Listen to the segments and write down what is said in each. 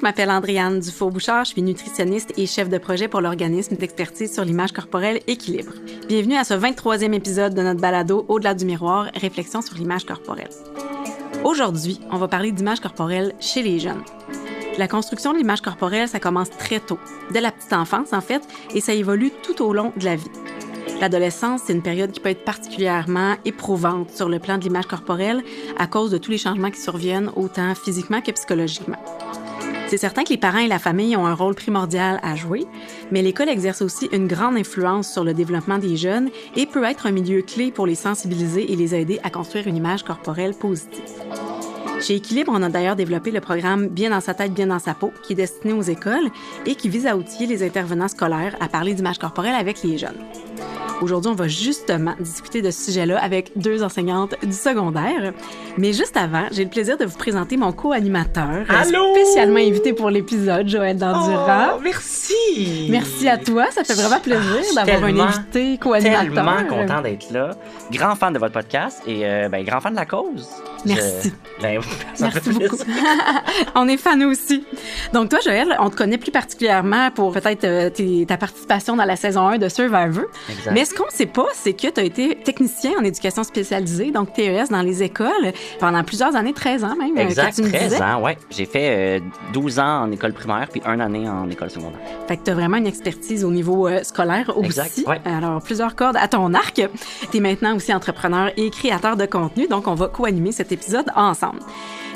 m'appelle Andréane Dufault-Bouchard, je suis nutritionniste et chef de projet pour l'organisme d'expertise sur l'image corporelle Équilibre. Bienvenue à ce 23e épisode de notre balado Au-delà du miroir, réflexion sur l'image corporelle. Aujourd'hui, on va parler d'image corporelle chez les jeunes. La construction de l'image corporelle, ça commence très tôt, dès la petite enfance en fait, et ça évolue tout au long de la vie. L'adolescence, c'est une période qui peut être particulièrement éprouvante sur le plan de l'image corporelle à cause de tous les changements qui surviennent, autant physiquement que psychologiquement. C'est certain que les parents et la famille ont un rôle primordial à jouer, mais l'école exerce aussi une grande influence sur le développement des jeunes et peut être un milieu clé pour les sensibiliser et les aider à construire une image corporelle positive. Chez Équilibre, on a d'ailleurs développé le programme Bien dans sa tête, bien dans sa peau, qui est destiné aux écoles et qui vise à outiller les intervenants scolaires à parler d'image corporelle avec les jeunes. Aujourd'hui, on va justement discuter de ce sujet-là avec deux enseignantes du secondaire. Mais juste avant, j'ai le plaisir de vous présenter mon co-animateur, spécialement invité pour l'épisode, Joël Dandurand. Oh, merci! Merci à toi, ça fait vraiment plaisir d'avoir un invité co-animateur. Tellement content d'être là. Grand fan de votre podcast et grand fan de la cause. Merci. Merci beaucoup. On est fans aussi. Donc toi, Joël, on te connaît plus particulièrement pour peut-être ta participation dans la saison 1 de Survivor. Exact. Mais ce qu'on ne sait pas, c'est que tu as été technicien en éducation spécialisée, donc TES dans les écoles, pendant plusieurs années, 13 ans même. Exact, 13 ans, oui. J'ai fait 12 ans en école primaire puis 1 année en école secondaire. Fait que tu as vraiment une expertise au niveau scolaire aussi. Exact, ouais. Alors, plusieurs cordes à ton arc. Tu es maintenant aussi entrepreneur et créateur de contenu, donc on va co-animer cet épisode ensemble.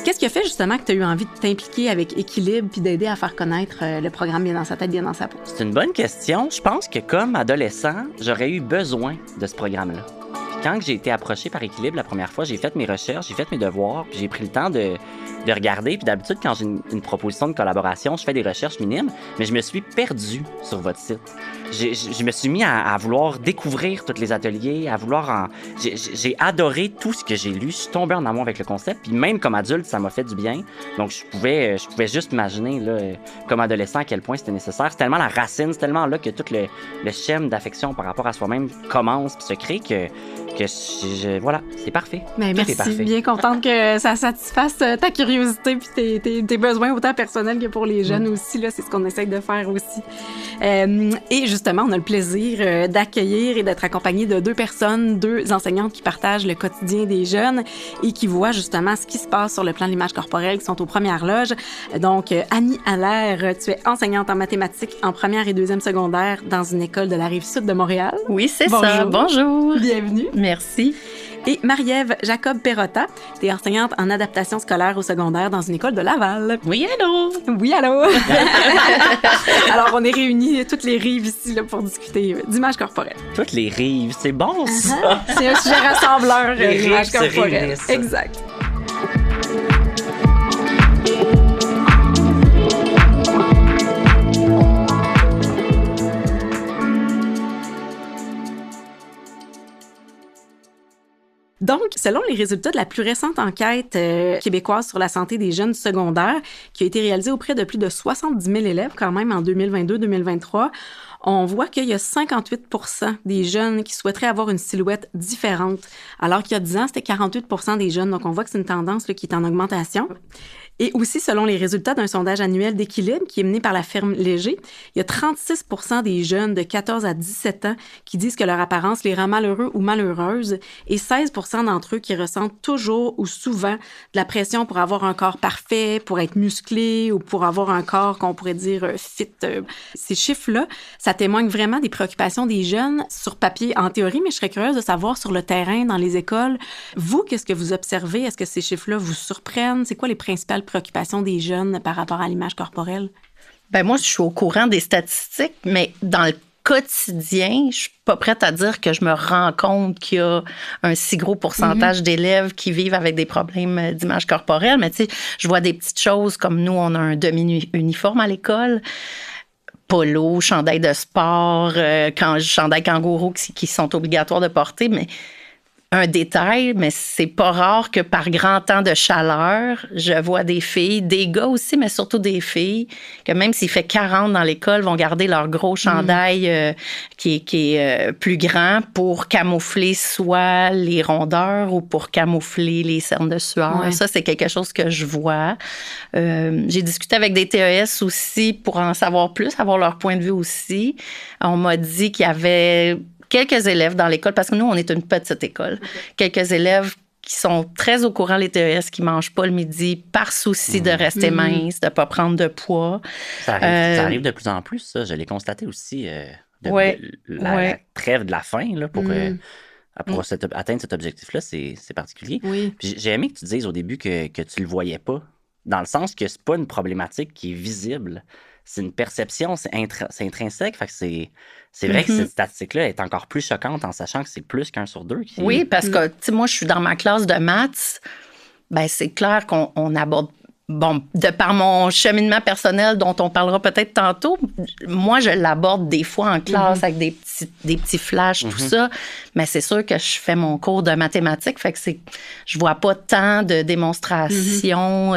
Qu'est-ce qui a fait justement que tu as eu envie de t'impliquer avec Équilibre puis d'aider à faire connaître le programme Bien dans sa tête, bien dans sa peau? C'est une bonne question. Je pense que comme adolescent, j'aurais eu besoin de ce programme-là. Puis quand j'ai été approché par Équilibre la première fois, j'ai fait mes recherches, j'ai fait mes devoirs, puis j'ai pris le temps de regarder. Puis d'habitude, quand j'ai une proposition de collaboration, je fais des recherches minimes, mais je me suis perdu sur votre site. Je me suis mis à vouloir découvrir tous les ateliers, à vouloir j'ai adoré tout ce que j'ai lu. Je suis tombé en amour avec le concept, puis même comme adulte, ça m'a fait du bien. Donc, je pouvais juste imaginer, là, comme adolescent, à quel point c'était nécessaire. C'est tellement la racine, c'est tellement là que tout le schème d'affection par rapport à soi-même commence puis se crée que voilà, c'est parfait. Mais merci, parfait. Bien contente que ça satisfasse ta curiosité puis tes besoins autant personnels que pour les jeunes aussi. Là, c'est ce qu'on essaye de faire aussi. Et justement, on a le plaisir d'accueillir et d'être accompagné de deux personnes, deux enseignantes qui partagent le quotidien des jeunes et qui voient justement ce qui se passe sur le plan de l'image corporelle, qui sont aux premières loges. Donc, Annie Allaire, tu es enseignante en mathématiques en première et deuxième secondaire dans une école de la Rive-Sud de Montréal. Oui, c'est ça. Bonjour. Bienvenue. Merci. Et Marie-Ève Jacob-Perrotta, tu es enseignante en adaptation scolaire au secondaire dans une école de Laval. Oui, allô? Oui, allô? Alors, on est réunis toutes les rives ici là, pour discuter d'image corporelle. Toutes les rives, c'est bon, ça! C'est un sujet rassembleur, l'image corporelle. Se exact. Donc, selon les résultats de la plus récente enquête québécoise sur la santé des jeunes du secondaire, qui a été réalisée auprès de plus de 70 000 élèves quand même en 2022-2023, on voit qu'il y a 58 % des jeunes qui souhaiteraient avoir une silhouette différente, alors qu'il y a 10 ans, c'était 48 % des jeunes. Donc, on voit que c'est une tendance là, qui est en augmentation. Et aussi, selon les résultats d'un sondage annuel d'Équilibre qui est mené par la firme Léger, il y a 36 % des jeunes de 14 à 17 ans qui disent que leur apparence les rend malheureux ou malheureuses et 16 % d'entre eux qui ressentent toujours ou souvent de la pression pour avoir un corps parfait, pour être musclé ou pour avoir un corps qu'on pourrait dire fit. Ces chiffres-là, ça témoigne vraiment des préoccupations des jeunes sur papier en théorie, mais je serais curieuse de savoir sur le terrain, dans les écoles. Vous, qu'est-ce que vous observez? Est-ce que ces chiffres-là vous surprennent? C'est quoi les principales préoccupations des jeunes par rapport à l'image corporelle? Ben moi, je suis au courant des statistiques, mais dans le quotidien, je suis pas prête à dire que je me rends compte qu'il y a un si gros pourcentage d'élèves qui vivent avec des problèmes d'image corporelle. Mais tu sais, je vois des petites choses comme nous, on a un demi-uniforme à l'école. Polo, chandail de sport, chandail kangourou qui sont obligatoires de porter, mais un détail, mais c'est pas rare que par grand temps de chaleur, je vois des filles, des gars aussi, mais surtout des filles, que même s'il fait 40 dans l'école, vont garder leur gros chandail qui est plus grand pour camoufler soit les rondeurs ou pour camoufler les cernes de sueur. Ouais. Ça, c'est quelque chose que je vois. J'ai discuté avec des TES aussi pour en savoir plus, avoir leur point de vue aussi. On m'a dit qu'il y avait quelques élèves dans l'école, parce que nous, on est une petite école. Okay. Quelques élèves qui sont très au courant, les TES, qui ne mangent pas le midi par souci de rester mince, de ne pas prendre de poids. Ça arrive de plus en plus, ça. Je l'ai constaté aussi la trêve de la faim là, pour atteindre cet objectif-là, c'est particulier. Oui. Puis j'ai aimé que tu dises au début que tu le voyais pas, dans le sens que c'est pas une problématique qui est visible. C'est une perception, c'est intrinsèque. Fait que c'est vrai que cette statistique-là est encore plus choquante en sachant que c'est plus qu'1 sur 2. Oui, parce que, tu sais, moi, je suis dans ma classe de maths. Ben, c'est clair qu'on aborde. Bon, de par mon cheminement personnel dont on parlera peut-être tantôt, moi, je l'aborde des fois en classe avec des petits flashs, tout ça. Mais c'est sûr que je fais mon cours de mathématiques, fait que je vois pas tant de démonstrations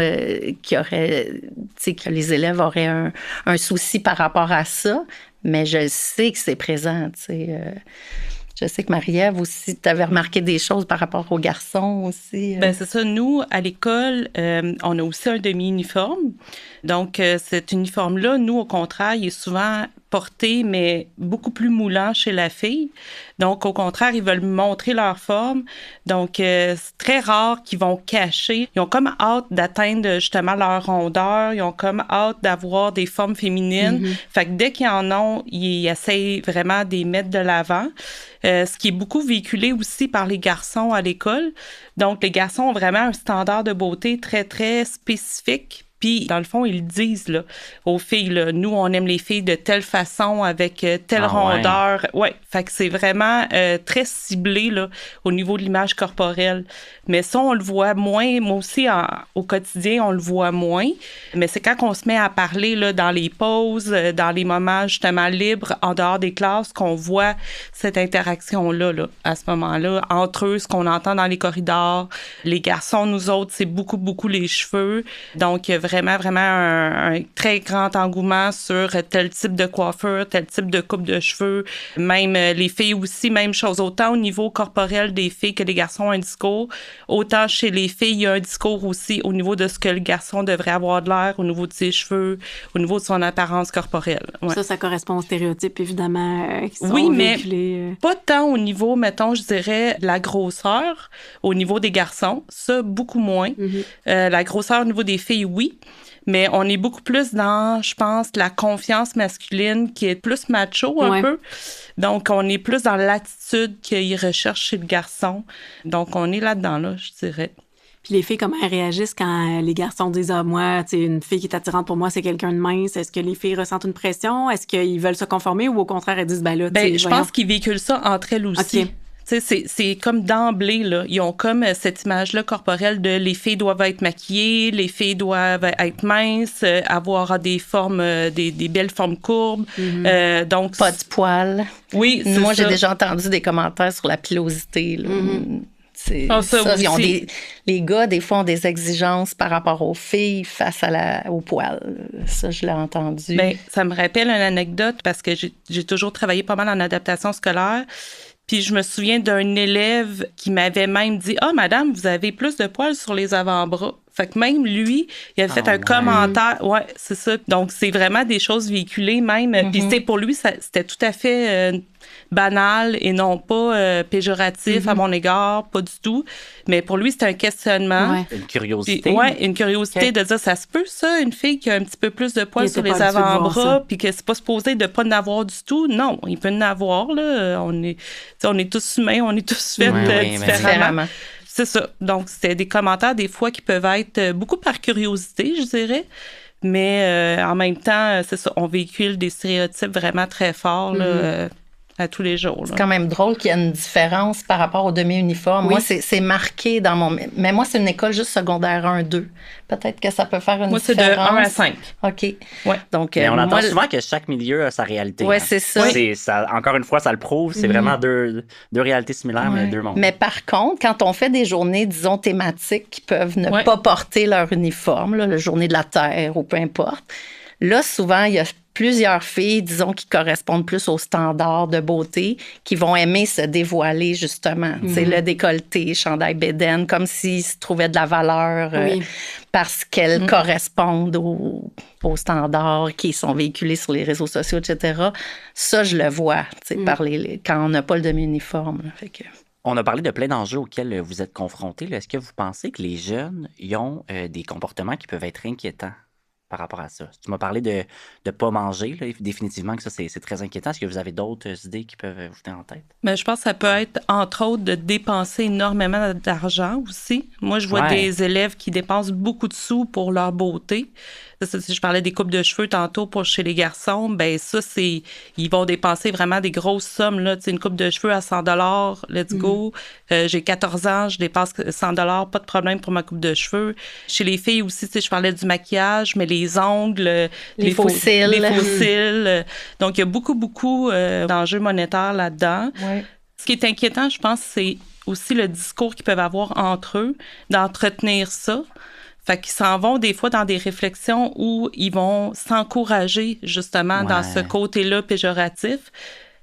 qu'il y aurait, tu sais, que les élèves auraient un souci par rapport à ça. Mais je sais que c'est présent, tu sais. Je sais que Marie-Ève aussi, tu avais remarqué des choses par rapport aux garçons aussi. Bien, c'est ça. Nous, à l'école, on a aussi un demi-uniforme. Donc, cet uniforme-là, nous, au contraire, il est souvent porté, mais beaucoup plus moulant chez la fille. Donc, au contraire, ils veulent montrer leur forme. Donc, c'est très rare qu'ils vont cacher. Ils ont comme hâte d'atteindre justement leur rondeur. Ils ont comme hâte d'avoir des formes féminines. Fait que dès qu'ils en ont, ils essayent vraiment de les mettre de l'avant. Ce qui est beaucoup véhiculé aussi par les garçons à l'école. Donc, les garçons ont vraiment un standard de beauté très, très spécifique. Puis, dans le fond, ils disent là, aux filles, là, nous, on aime les filles de telle façon, avec telle rondeur. Ouais, fait que c'est vraiment très ciblé là, au niveau de l'image corporelle. Mais ça, on le voit moins. Moi aussi, au quotidien, on le voit moins. Mais c'est quand on se met à parler là, dans les pauses, dans les moments justement libres, en dehors des classes, qu'on voit cette interaction-là, là, à ce moment-là, entre eux, ce qu'on entend dans les corridors. Les garçons, nous autres, c'est beaucoup, beaucoup les cheveux. Donc, vraiment un très grand engouement sur tel type de coiffure, tel type de coupe de cheveux. Même les filles aussi, même chose. Autant au niveau corporel des filles que les garçons ont un discours, autant chez les filles, il y a un discours aussi au niveau de ce que le garçon devrait avoir de l'air, au niveau de ses cheveux, au niveau de son apparence corporelle. Ouais. Ça correspond aux stéréotypes, évidemment, qui sont véhiculés. Mais pas tant au niveau, mettons, je dirais, de la grosseur, au niveau des garçons. Ça, beaucoup moins. La grosseur au niveau des filles, oui. Mais on est beaucoup plus dans, je pense, la confiance masculine qui est plus macho un peu. Donc, on est plus dans l'attitude qu'il recherche chez le garçon. Donc, on est là-dedans, là, je dirais. Puis les filles, comment elles réagissent quand les garçons disent « Ah, moi, tu sais, une fille qui est attirante pour moi, c'est quelqu'un de mince. » Est-ce que les filles ressentent une pression? Est-ce qu'ils veulent se conformer ou au contraire, elles disent « Ben là, tu sais, je pense qu'ils véhiculent ça entre elles aussi. Okay. Tu sais, c'est comme d'emblée, là. Ils ont comme cette image-là corporelle de les filles doivent être maquillées, les filles doivent être minces, avoir des formes, des belles formes courbes. Donc, pas de poils. Oui, c'est moi, ça. J'ai déjà entendu des commentaires sur la pilosité, là. Les gars, des fois, ont des exigences par rapport aux filles face aux poils. Ça, je l'ai entendu. Bien, ça me rappelle une anecdote parce que j'ai toujours travaillé pas mal en adaptation scolaire. Puis je me souviens d'un élève qui m'avait même dit « Ah, madame, vous avez plus de poils sur les avant-bras. » Fait que même lui, il avait fait un commentaire. Ouais, c'est ça. Donc, c'est vraiment des choses véhiculées même. Puis pour lui, c'était tout à fait banal et non pas péjoratif à mon égard, pas du tout. Mais pour lui, c'était un questionnement. Ouais. Une curiosité. Oui, une curiosité de dire, ça se peut ça, une fille qui a un petit peu plus de poils sur les avant-bras, puis que c'est pas supposé de pas en avoir du tout. Non, il peut en avoir, là. On est tous humains, on est tous faits différemment. C'est ça. Donc, c'était des commentaires, des fois, qui peuvent être beaucoup par curiosité, je dirais. Mais en même temps, c'est ça, on véhicule des stéréotypes vraiment très forts, là, à tous les jours. Là. C'est quand même drôle qu'il y ait une différence par rapport au demi-uniforme. Oui. Moi, c'est marqué dans mon... Mais moi, c'est une école juste secondaire 1-2. Peut-être que ça peut faire une différence. Moi, c'est de 1 à 5. OK. Ouais. Donc, Mais on entend moi, souvent que chaque milieu a sa réalité. Ouais, hein. c'est ça. Encore une fois, ça le prouve. C'est vraiment deux réalités similaires, mais deux mondes. Mais par contre, quand on fait des journées, disons, thématiques qui peuvent ne pas porter leur uniforme, là, la journée de la Terre ou peu importe, là, souvent, il y a plusieurs filles, disons, qui correspondent plus aux standards de beauté, qui vont aimer se dévoiler, justement. C'est le décolleté, chandail bédaine, comme s'ils se trouvaient de la valeur parce qu'elles correspondent aux standards qui sont véhiculés sur les réseaux sociaux, etc. Ça, je le vois, quand on n'a pas le demi-uniforme. Là. Fait que... On a parlé de plein d'enjeux auxquels vous êtes confrontés. Là. Est-ce que vous pensez que les jeunes ils ont des comportements qui peuvent être inquiétants par rapport à ça? Tu m'as parlé de ne pas manger. Là. Définitivement que ça, c'est très inquiétant. Est-ce que vous avez d'autres idées qui peuvent vous venir en tête? Mais je pense que ça peut être, entre autres, de dépenser énormément d'argent aussi. Moi, je vois des élèves qui dépensent beaucoup de sous pour leur beauté. Si je parlais des coupes de cheveux tantôt pour chez les garçons, ben ça, ils vont dépenser vraiment des grosses sommes. Là. Une coupe de cheveux à 100 $, let's go. J'ai 14 ans, je dépense 100 $, pas de problème pour ma coupe de cheveux. Chez les filles aussi, je parlais du maquillage, mais les ongles, les faux cils. Les faux cils. Donc, il y a beaucoup d'enjeux monétaires là-dedans. Ouais. Ce qui est inquiétant, je pense, c'est aussi le discours qu'ils peuvent avoir entre eux, d'entretenir ça. Fait qu'ils s'en vont des fois dans des réflexions où ils vont s'encourager justement dans ce côté-là péjoratif.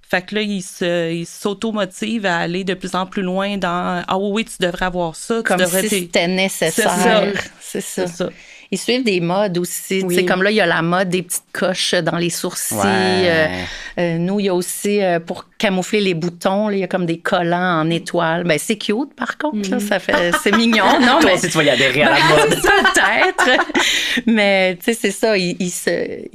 Fait que là, ils s'automotivent à aller de plus en plus loin dans « Ah oui, tu devrais avoir ça. » Comme si c'était nécessaire. C'est ça. Ils suivent des modes aussi. Oui. Comme là, il y a la mode des petites coches dans les sourcils. Nous, il y a aussi, pour camoufler les boutons, il y a comme des collants en étoiles. Ben, c'est cute, par contre. Là, c'est mignon. Non, toi aussi, tu vas y adhérer à la mode. Peut-être. Mais, tu sais, c'est ça. Ils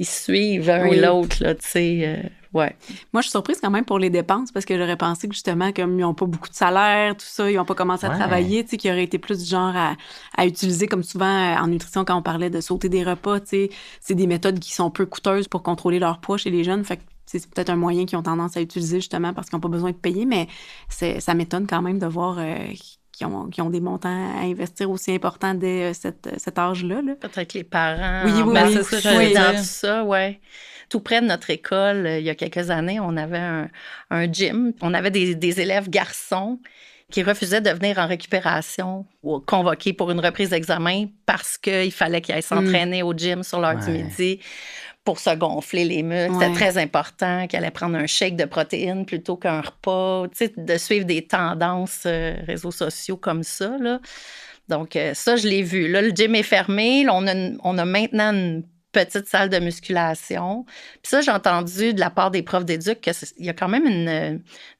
suivent l'un et l'autre, là, tu sais... Ouais. Moi, je suis surprise quand même pour les dépenses parce que j'aurais pensé que justement, comme ils n'ont pas beaucoup de salaire, tout ça, ils n'ont pas commencé à travailler, tu sais, qu'ils auraient été plus du genre à utiliser, comme souvent en nutrition, quand on parlait de sauter des repas, tu sais, c'est des méthodes qui sont peu coûteuses pour contrôler leur poids chez les jeunes. Fait que c'est peut-être un moyen qu'ils ont tendance à utiliser justement parce qu'ils n'ont pas besoin de payer, mais ça m'étonne quand même de voir qui ont des montants à investir aussi importants dès cet âge-là. Là. Peut-être les parents. Oui, c'est ça, j'allais dire. Dans tout ça, ouais. Tout près de notre école, il y a quelques années, on avait un gym. On avait des élèves garçons qui refusaient de venir en récupération ou convoqués pour une reprise d'examen parce qu'il fallait qu'ils aillent s'entraîner au gym sur l'heure du midi pour se gonfler les muscles. C'était très important qu'ils allaient prendre un shake de protéines plutôt qu'un repas, tu sais, de suivre des tendances réseaux sociaux comme ça, là. Donc, ça, je l'ai vu. Là, le gym est fermé. Là, on a maintenant une petite salle de musculation. Puis ça, j'ai entendu de la part des profs d'éduc qu'il y a quand même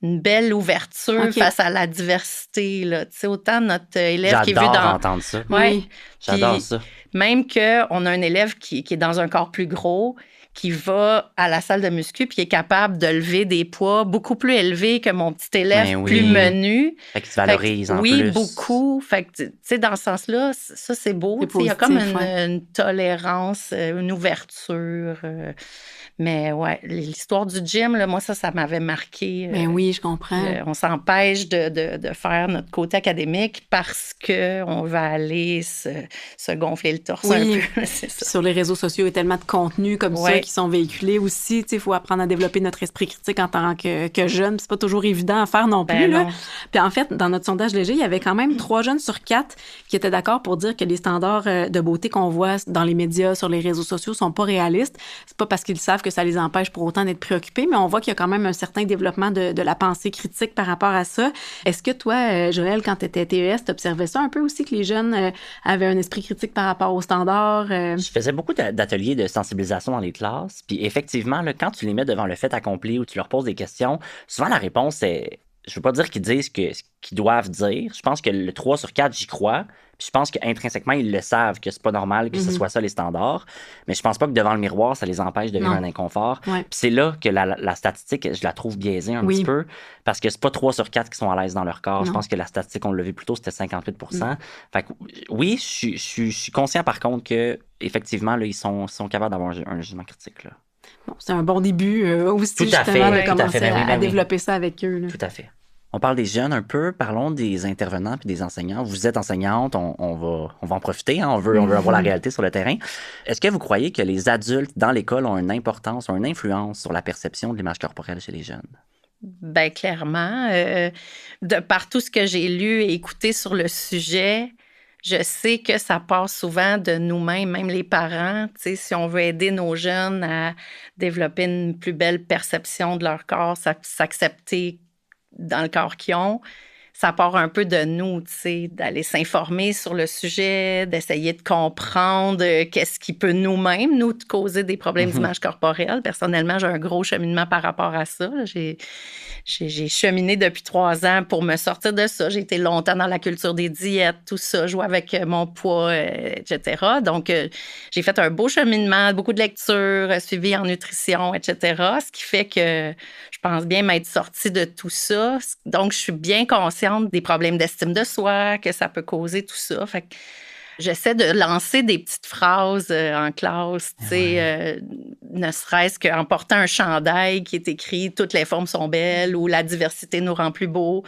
une belle ouverture face à la diversité. Là. Tu sais, autant notre élève qui est vu dans... J'adore entendre ça. Oui. J'adore ça. Même qu'on a un élève qui est dans un corps plus gros, qui va à la salle de muscu puis qui est capable de lever des poids beaucoup plus élevés que mon petit élève plus menu. Fait qu'il se valorise en plus. Oui, beaucoup. Fait que, tu sais, dans ce sens-là, ça, c'est beau. Il y a comme une tolérance, une ouverture. Mais ouais, l'histoire du gym, là, moi, ça m'avait marqué. Ben oui, je comprends. On s'empêche de faire notre côté académique parce qu'on va aller se gonfler le torse un peu. C'est ça. Sur les réseaux sociaux, il y a tellement de contenus comme ça qui sont véhiculés aussi. Il faut apprendre à développer notre esprit critique en tant que jeune. C'est pas toujours évident à faire non plus. Là. Puis en fait, dans notre sondage léger, il y avait quand même 3 jeunes sur 4 qui étaient d'accord pour dire que les standards de beauté qu'on voit dans les médias, sur les réseaux sociaux, sont pas réalistes. C'est pas parce qu'ils savent que ça les empêche pour autant d'être préoccupés, mais on voit qu'il y a quand même un certain développement de la pensée critique par rapport à ça. Est-ce que toi, Joël, quand tu étais TES, tu observais ça un peu aussi, que les jeunes avaient un esprit critique par rapport aux standards? Je faisais beaucoup d'ateliers de sensibilisation dans les classes, puis effectivement, là, quand tu les mets devant le fait accompli ou tu leur poses des questions, souvent la réponse est... Je veux pas dire qu'ils disent ce qu'ils doivent dire. Je pense que le 3 sur 4, j'y crois. Puis je pense qu'intrinsèquement, ils le savent que c'est pas normal que ce soit ça les standards. Mais je pense pas que devant le miroir, ça les empêche de vivre un inconfort. Ouais. Puis c'est là que la statistique, je la trouve biaisée un petit peu. Parce que c'est pas 3 sur 4 qui sont à l'aise dans leur corps. Non. Je pense que la statistique, on l'a vu plus tôt, c'était 58%. Fait que oui, je suis conscient par contre que effectivement, là, ils sont capables d'avoir un jugement critique, là. Bon, c'est un bon début aussi, Tout à justement, fait, de tout à commencer fait. Ben oui, à ben oui. développer ça avec eux. Là. Tout à fait. On parle des jeunes un peu, parlons des intervenants puis des enseignants. Vous êtes enseignante, on va en profiter, hein, on veut avoir la réalité sur le terrain. Est-ce que vous croyez que les adultes dans l'école ont une importance, ont une influence sur la perception de l'image corporelle chez les jeunes? Bien, clairement. Par tout ce que j'ai lu et écouté sur le sujet, je sais que ça part souvent de nous-mêmes, même les parents. Tu sais, si on veut aider nos jeunes à développer une plus belle perception de leur corps, s'accepter dans le corps qu'ils ont, ça part un peu de nous, tu sais, d'aller s'informer sur le sujet, d'essayer de comprendre qu'est-ce qui peut nous-mêmes nous causer des problèmes d'image corporelle. Personnellement, j'ai un gros cheminement par rapport à ça. J'ai cheminé depuis 3 ans pour me sortir de ça. J'ai été longtemps dans la culture des diètes, tout ça, jouer avec mon poids, etc. Donc, j'ai fait un beau cheminement, beaucoup de lectures, suivi en nutrition, etc. Ce qui fait que je pense bien m'être sortie de tout ça. Donc, je suis bien consciente des problèmes d'estime de soi que ça peut causer, tout ça. Fait que j'essaie de lancer des petites phrases en classe, tu sais, ne serait-ce qu'en portant un chandail qui est écrit « Toutes les formes sont belles » ou « La diversité nous rend plus beaux »,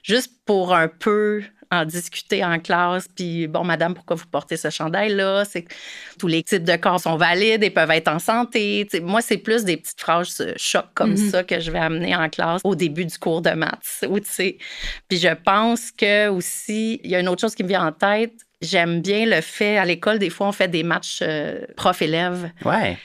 juste pour un peu en discuter en classe. Puis, bon, madame, pourquoi vous portez ce chandail-là? C'est que tous les types de corps sont valides et peuvent être en santé. T'sais, moi, c'est plus des petites phrases choc comme ça que je vais amener en classe au début du cours de maths. Puis je pense que aussi, il y a une autre chose qui me vient en tête. J'aime bien le fait, à l'école, des fois, on fait des matchs prof-élève. Ouais.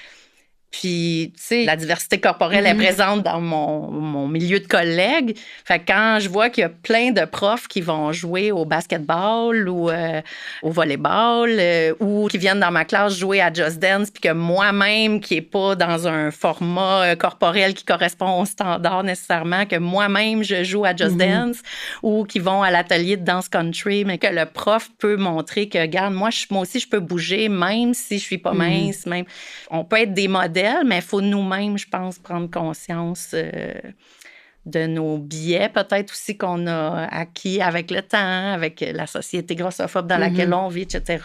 Puis, tu sais, la diversité corporelle est présente dans mon milieu de collègues. Fait que quand je vois qu'il y a plein de profs qui vont jouer au basketball ou au volleyball ou qui viennent dans ma classe jouer à Just Dance, puis que moi-même, qui n'est pas dans un format corporel qui correspond au standard nécessairement, que moi-même, je joue à Just Dance ou qui vont à l'atelier de danse country, mais que le prof peut montrer que, regarde, moi aussi, je peux bouger, même si je suis pas mince. Même. On peut être des modèles, mais il faut nous-mêmes, je pense, prendre conscience de nos biais, peut-être aussi qu'on a acquis avec le temps, avec la société grossophobe dans laquelle on vit, etc.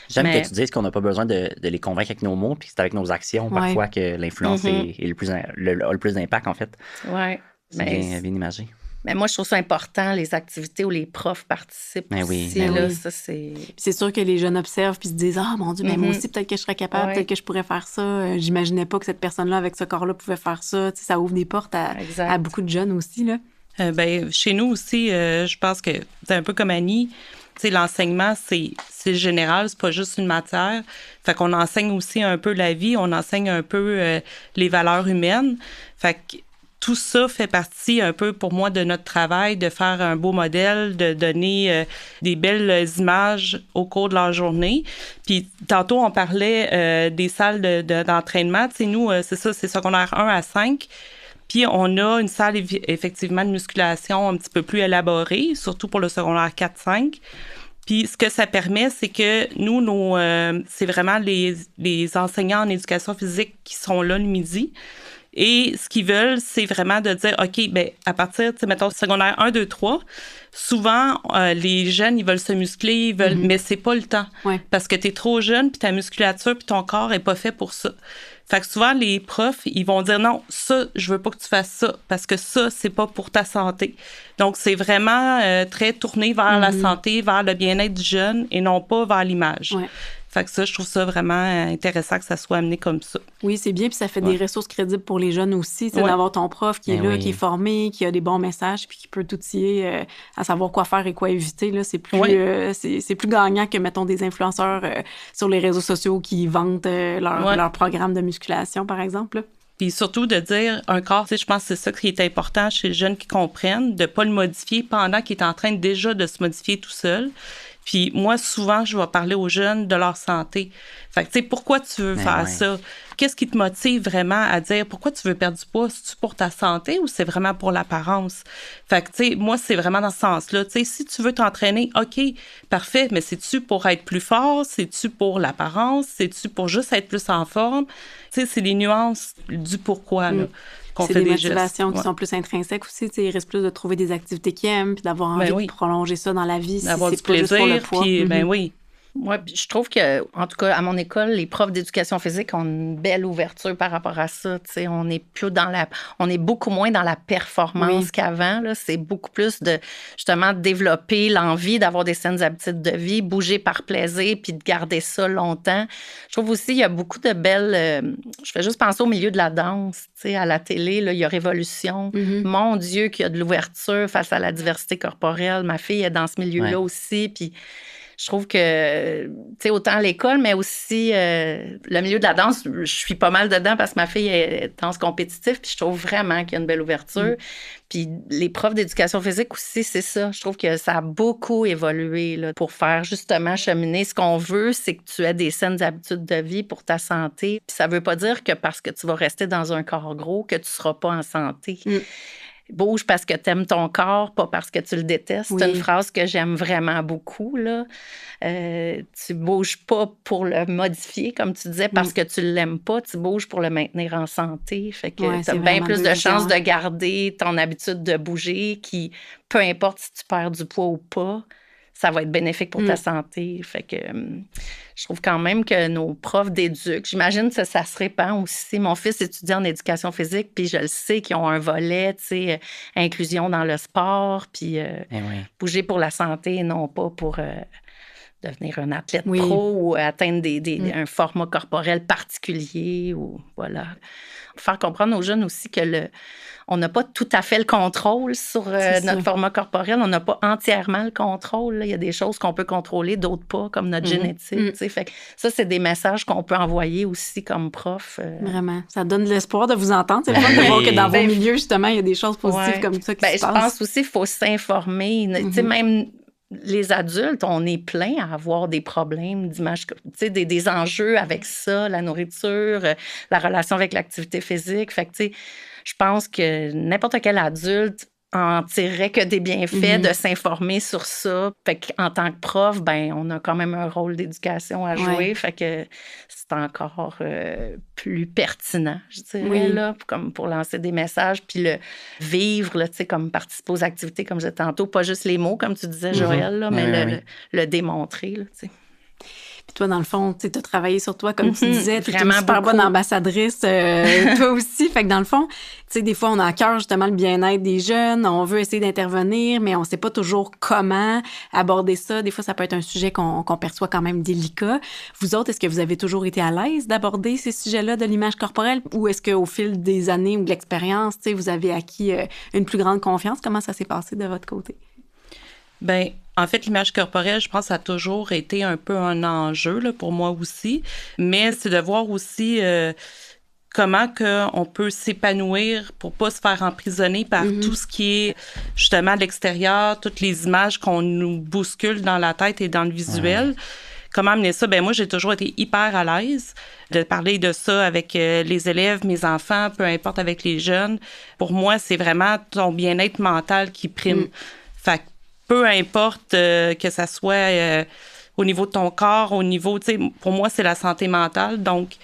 J'aime que tu dises qu'on n'a pas besoin de les convaincre avec nos mots, puis c'est avec nos actions parfois que l'influence est a le plus d'impact, en fait. Oui. C'est bien imagé. Mais moi, je trouve ça important, les activités où les profs participent aussi. Là, ça, c'est sûr que les jeunes observent puis se disent « Ah, mon Dieu, mais moi aussi, peut-être que je serais capable, peut-être que je pourrais faire ça. J'imaginais pas que cette personne-là, avec ce corps-là, pouvait faire ça. » Ça ouvre des portes à beaucoup de jeunes aussi, là. Chez nous aussi, je pense que c'est un peu comme Annie. L'enseignement, c'est général, c'est pas juste une matière. Fait qu'on enseigne aussi un peu la vie, on enseigne un peu les valeurs humaines. Fait que tout ça fait partie un peu pour moi de notre travail, de faire un beau modèle, de donner des belles images au cours de leur journée. Puis tantôt, on parlait des salles d'entraînement. Tu sais, nous, c'est ça, c'est secondaire 1 à 5. Puis on a une salle effectivement de musculation un petit peu plus élaborée, surtout pour le secondaire 4-5. Puis ce que ça permet, c'est que nous, c'est vraiment les enseignants en éducation physique qui sont là le midi. Et ce qu'ils veulent, c'est vraiment de dire, OK, bien, à partir, tu sais, mettons, secondaire 1, 2, 3, souvent, les jeunes, ils veulent se muscler, mais c'est pas le temps. Ouais. Parce que t'es trop jeune, puis ta musculature, puis ton corps est pas fait pour ça. Fait que souvent, les profs, ils vont dire, non, ça, je veux pas que tu fasses ça, parce que ça, c'est pas pour ta santé. Donc, c'est vraiment très tourné vers la santé, vers le bien-être du jeune, et non pas vers l'image. Ouais. Fait que ça, je trouve ça vraiment intéressant que ça soit amené comme ça. Oui, c'est bien, puis ça fait des ressources crédibles pour les jeunes aussi, d'avoir ton prof qui est là, qui est formé, qui a des bons messages, puis qui peut t'outiller à savoir quoi faire et quoi éviter. Là, c'est plus gagnant que, mettons, des influenceurs sur les réseaux sociaux qui vantent leur programme de musculation, par exemple. Là. Puis surtout de dire un corps, tu sais, je pense que c'est ça qui est important chez les jeunes qui comprennent, de ne pas le modifier pendant qu'il est en train déjà de se modifier tout seul. Puis moi, souvent, je vais parler aux jeunes de leur santé. Fait que, tu sais, pourquoi tu veux faire ça? Qu'est-ce qui te motive vraiment à dire pourquoi tu veux perdre du poids? C'est-tu pour ta santé ou c'est vraiment pour l'apparence? Fait que, tu sais, moi, c'est vraiment dans ce sens-là. Tu sais, si tu veux t'entraîner, OK, parfait, mais c'est-tu pour être plus fort? C'est-tu pour l'apparence? C'est-tu pour juste être plus en forme? Tu sais, c'est les nuances du pourquoi, là. C'est des motivations qui sont plus intrinsèques aussi. Ils risquent plus de trouver des activités qu'ils aiment puis d'avoir envie de prolonger ça dans la vie. D'avoir du plaisir, puis oui. Oui, je trouve que, en tout cas, à mon école, les profs d'éducation physique ont une belle ouverture par rapport à ça. Tu sais, on est beaucoup moins dans la performance qu'avant. Là. C'est beaucoup plus de, justement, de développer l'envie d'avoir des saines habitudes de vie, bouger par plaisir, puis de garder ça longtemps. Je trouve aussi, il y a beaucoup de belles... je fais juste penser au milieu de la danse, tu sais, à la télé, là, il y a Révolution. Mon Dieu, qu'il y a de l'ouverture face à la diversité corporelle. Ma fille est dans ce milieu-là aussi, puis... Je trouve que, tu sais, autant l'école, mais aussi le milieu de la danse, je suis pas mal dedans parce que ma fille est danse compétitive, puis je trouve vraiment qu'il y a une belle ouverture. Puis les profs d'éducation physique aussi, c'est ça. Je trouve que ça a beaucoup évolué là, pour faire justement cheminer. Ce qu'on veut, c'est que tu aies des saines habitudes de vie pour ta santé. Puis ça veut pas dire que parce que tu vas rester dans un corps gros, que tu seras pas en santé. Bouge parce que tu aimes ton corps, pas parce que tu le détestes. C'est une phrase que j'aime vraiment beaucoup. Là. Tu bouges pas pour le modifier, comme tu disais, parce que tu l'aimes pas. Tu bouges pour le maintenir en santé. Fait que tu as bien plus de chances de garder ton habitude de bouger qui, peu importe si tu perds du poids ou pas, ça va être bénéfique pour ta santé. Fait que je trouve quand même que nos profs d'éduc, j'imagine que ça se répand aussi. Mon fils étudie en éducation physique, puis je le sais qu'ils ont un volet, tu sais, inclusion dans le sport, puis bouger pour la santé et non pas pour devenir un athlète pro ou atteindre un format corporel particulier. Ou voilà. Faire comprendre aux jeunes aussi que on n'a pas tout à fait le contrôle sur notre format corporel. On n'a pas entièrement le contrôle. Là. Il y a des choses qu'on peut contrôler, d'autres pas, comme notre génétique. Fait que ça, c'est des messages qu'on peut envoyer aussi comme prof. Vraiment. Ça donne de l'espoir de vous entendre. C'est vraiment de voir que dans vos milieux, justement, il y a des choses positives comme ça qui se passent. Je pense aussi qu'il faut s'informer. Tu sais, même les adultes, on est plein à avoir des problèmes d'image, tu sais, des enjeux avec ça, la nourriture, la relation avec l'activité physique. Fait que, tu sais, je pense que n'importe quel adulte en tirerait que des bienfaits de s'informer sur ça. Fait qu'en tant que prof, ben on a quand même un rôle d'éducation à jouer. Fait que c'est encore plus pertinent, je dirais, là, comme pour lancer des messages. Puis le vivre, là, tu sais, comme participer aux activités, comme je disais tantôt, pas juste les mots, comme tu disais, Joël, là, mais le démontrer, là, tu sais. Puis toi, dans le fond, tu as travaillé sur toi, comme tu disais. Tu es une super bonne ambassadrice, toi aussi. Fait que dans le fond, tu sais, des fois, on a à cœur justement le bien-être des jeunes. On veut essayer d'intervenir, mais on sait pas toujours comment aborder ça. Des fois, ça peut être un sujet qu'on perçoit quand même délicat. Vous autres, est-ce que vous avez toujours été à l'aise d'aborder ces sujets-là de l'image corporelle? Ou est-ce qu'au fil des années ou de l'expérience, tu sais, vous avez acquis une plus grande confiance? Comment ça s'est passé de votre côté? Bien, en fait, l'image corporelle, je pense que ça a toujours été un peu un enjeu là, pour moi aussi. Mais c'est de voir aussi comment on peut s'épanouir pour pas se faire emprisonner par tout ce qui est justement de l'extérieur, toutes les images qu'on nous bouscule dans la tête et dans le visuel. Comment amener ça? Bien, moi, j'ai toujours été hyper à l'aise de parler de ça avec les élèves, mes enfants, peu importe avec les jeunes. Pour moi, c'est vraiment ton bien-être mental qui prime. Fait que peu importe que ça soit au niveau de ton corps, au niveau, tu sais, pour moi, c'est la santé mentale. Donc,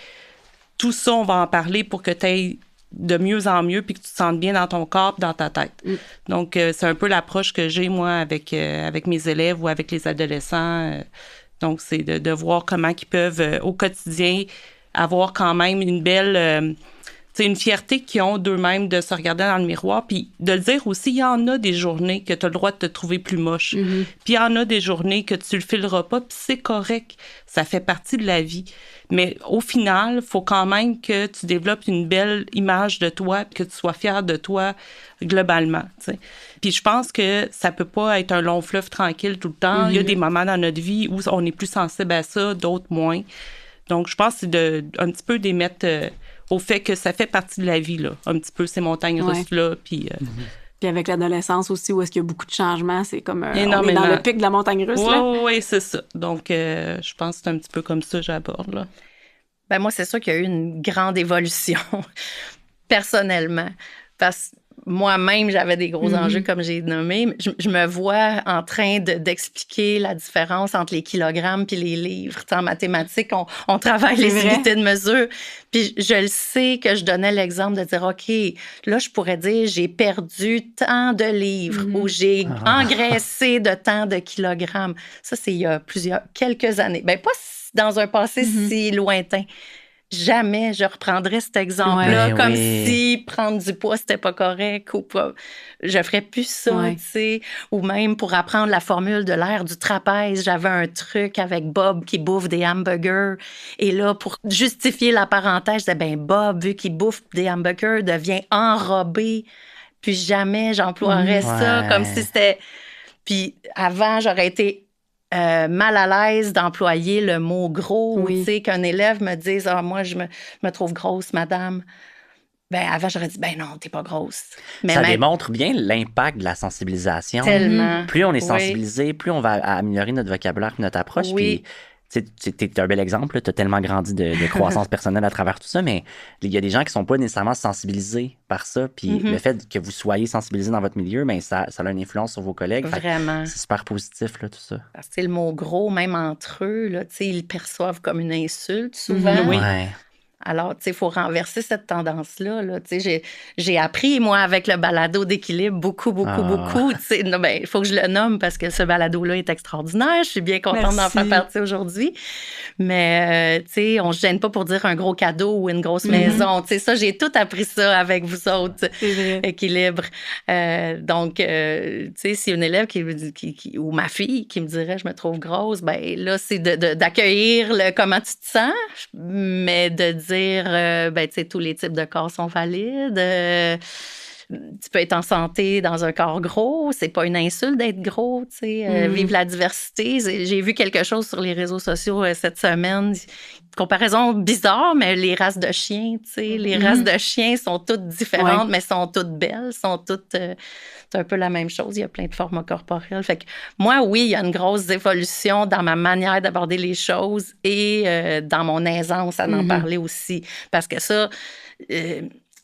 tout ça, on va en parler pour que tu ailles de mieux en mieux puis que tu te sentes bien dans ton corps et dans ta tête. Donc, c'est un peu l'approche que j'ai, moi, avec mes élèves ou avec les adolescents. Donc, c'est de voir comment ils peuvent, au quotidien, avoir quand même une belle... c'est une fierté qu'ils ont d'eux-mêmes de se regarder dans le miroir. Puis de le dire aussi, il y en a des journées que tu as le droit de te trouver plus moche. Puis il y en a des journées que tu le fileras pas, puis c'est correct. Ça fait partie de la vie. Mais au final, il faut quand même que tu développes une belle image de toi, puis que tu sois fier de toi globalement. T'sais. Puis je pense que ça peut pas être un long fleuve tranquille tout le temps. Il y a des moments dans notre vie où on est plus sensible à ça, d'autres moins. Donc je pense que c'est un petit peu d'émettre... au fait que ça fait partie de la vie, là, un petit peu ces montagnes russes-là. Puis avec l'adolescence aussi, où est-ce qu'il y a beaucoup de changements, c'est comme on est dans le pic de la montagne russe. Oui, c'est ça. Donc, je pense que c'est un petit peu comme ça que j'aborde, là. Ben moi, c'est sûr qu'il y a eu une grande évolution, personnellement. Parce que moi-même, j'avais des gros enjeux, comme j'ai nommé. Je me vois en train d'expliquer la différence entre les kilogrammes puis les livres. En mathématiques, on travaille les unités de mesure. Puis je le sais que je donnais l'exemple de dire, OK, là, je pourrais dire, j'ai perdu tant de livres ou j'ai engraissé de tant de kilogrammes. Ça, c'est il y a quelques années. Bien, pas dans un passé si lointain. Jamais je reprendrais cet exemple-là comme si prendre du poids, c'était pas correct ou pas. Je ferais plus ça, tu sais. Ou même pour apprendre la formule de l'air du trapèze, j'avais un truc avec Bob qui bouffe des hamburgers. Et là, pour justifier la parenthèse, je disais, ben Bob, vu qu'il bouffe des hamburgers, devient enrobé. Puis jamais j'emploierais ça comme si c'était... Puis avant, j'aurais été mal à l'aise d'employer le mot gros, tu sais, qu'un élève me dise « Ah, moi, je me trouve grosse, madame. » Ben avant, j'aurais dit « Ben non, t'es pas grosse. » Mais ça démontre bien l'impact de la sensibilisation. Tellement. Plus on est sensibilisé, plus on va améliorer notre vocabulaire et notre approche. Puis, t'es un bel exemple, tu as tellement grandi de croissance personnelle à travers tout ça, mais il y a des gens qui sont pas nécessairement sensibilisés par ça. Puis le fait que vous soyez sensibilisés dans votre milieu, ben, ça a une influence sur vos collègues. Vraiment. C'est super positif, là, tout ça. Parce que le mot gros, même entre eux, là, ils le perçoivent comme une insulte souvent. Ouais. Alors, tu sais, il faut renverser cette tendance-là. Là. Tu sais, j'ai appris, moi, avec le balado d'équilibre, beaucoup. Tu sais, ben, il faut que je le nomme parce que ce balado-là est extraordinaire. Je suis bien contente d'en faire partie aujourd'hui. Mais, tu sais, on ne se gêne pas pour dire un gros cadeau ou une grosse maison. Tu sais, ça, j'ai tout appris ça avec vous autres. Équilibre. Donc, tu sais, si une élève ou ma fille qui me dirait « je me trouve grosse », ben là, c'est d'accueillir le « comment tu te sens », mais de dire, ben, tu sais, tous les types de corps sont valides. Tu peux être en santé dans un corps gros. C'est pas une insulte d'être gros, tu sais. Vive la diversité. J'ai vu quelque chose sur les réseaux sociaux cette semaine. Comparaison bizarre, mais les races de chiens, tu sais. Les races de chiens sont toutes différentes, mais sont toutes belles, sont toutes... c'est un peu la même chose. Il y a plein de formes corporelles. Fait que moi, oui, il y a une grosse évolution dans ma manière d'aborder les choses et dans mon aisance à en parler aussi. Parce que ça...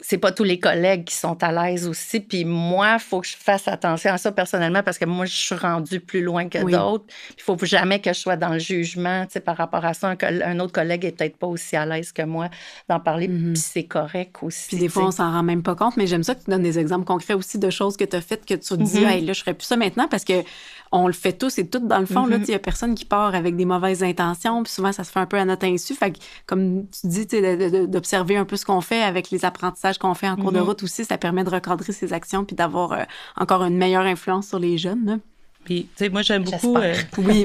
c'est pas tous les collègues qui sont à l'aise aussi. Puis moi, il faut que je fasse attention à ça personnellement parce que moi, je suis rendue plus loin que d'autres. Il faut jamais que je sois dans le jugement, tu sais, par rapport à ça. Un autre collègue est peut-être pas aussi à l'aise que moi d'en parler, puis c'est correct aussi. Puis des fois, on s'en rend même pas compte, mais j'aime ça que tu donnes des exemples concrets aussi de choses que tu as faites que tu te dis, hey, là, je ferais plus ça maintenant parce que on le fait tous et toutes dans le fond. Là, il y a personne qui part avec des mauvaises intentions, puis souvent, ça se fait un peu à notre insu. Fait que, comme tu dis, d'observer un peu ce qu'on fait avec les apprentissages qu'on fait en cours de route aussi, ça permet de recadrer ses actions puis d'avoir encore une meilleure influence sur les jeunes. Là. Puis, tu sais, moi, j'aime beaucoup,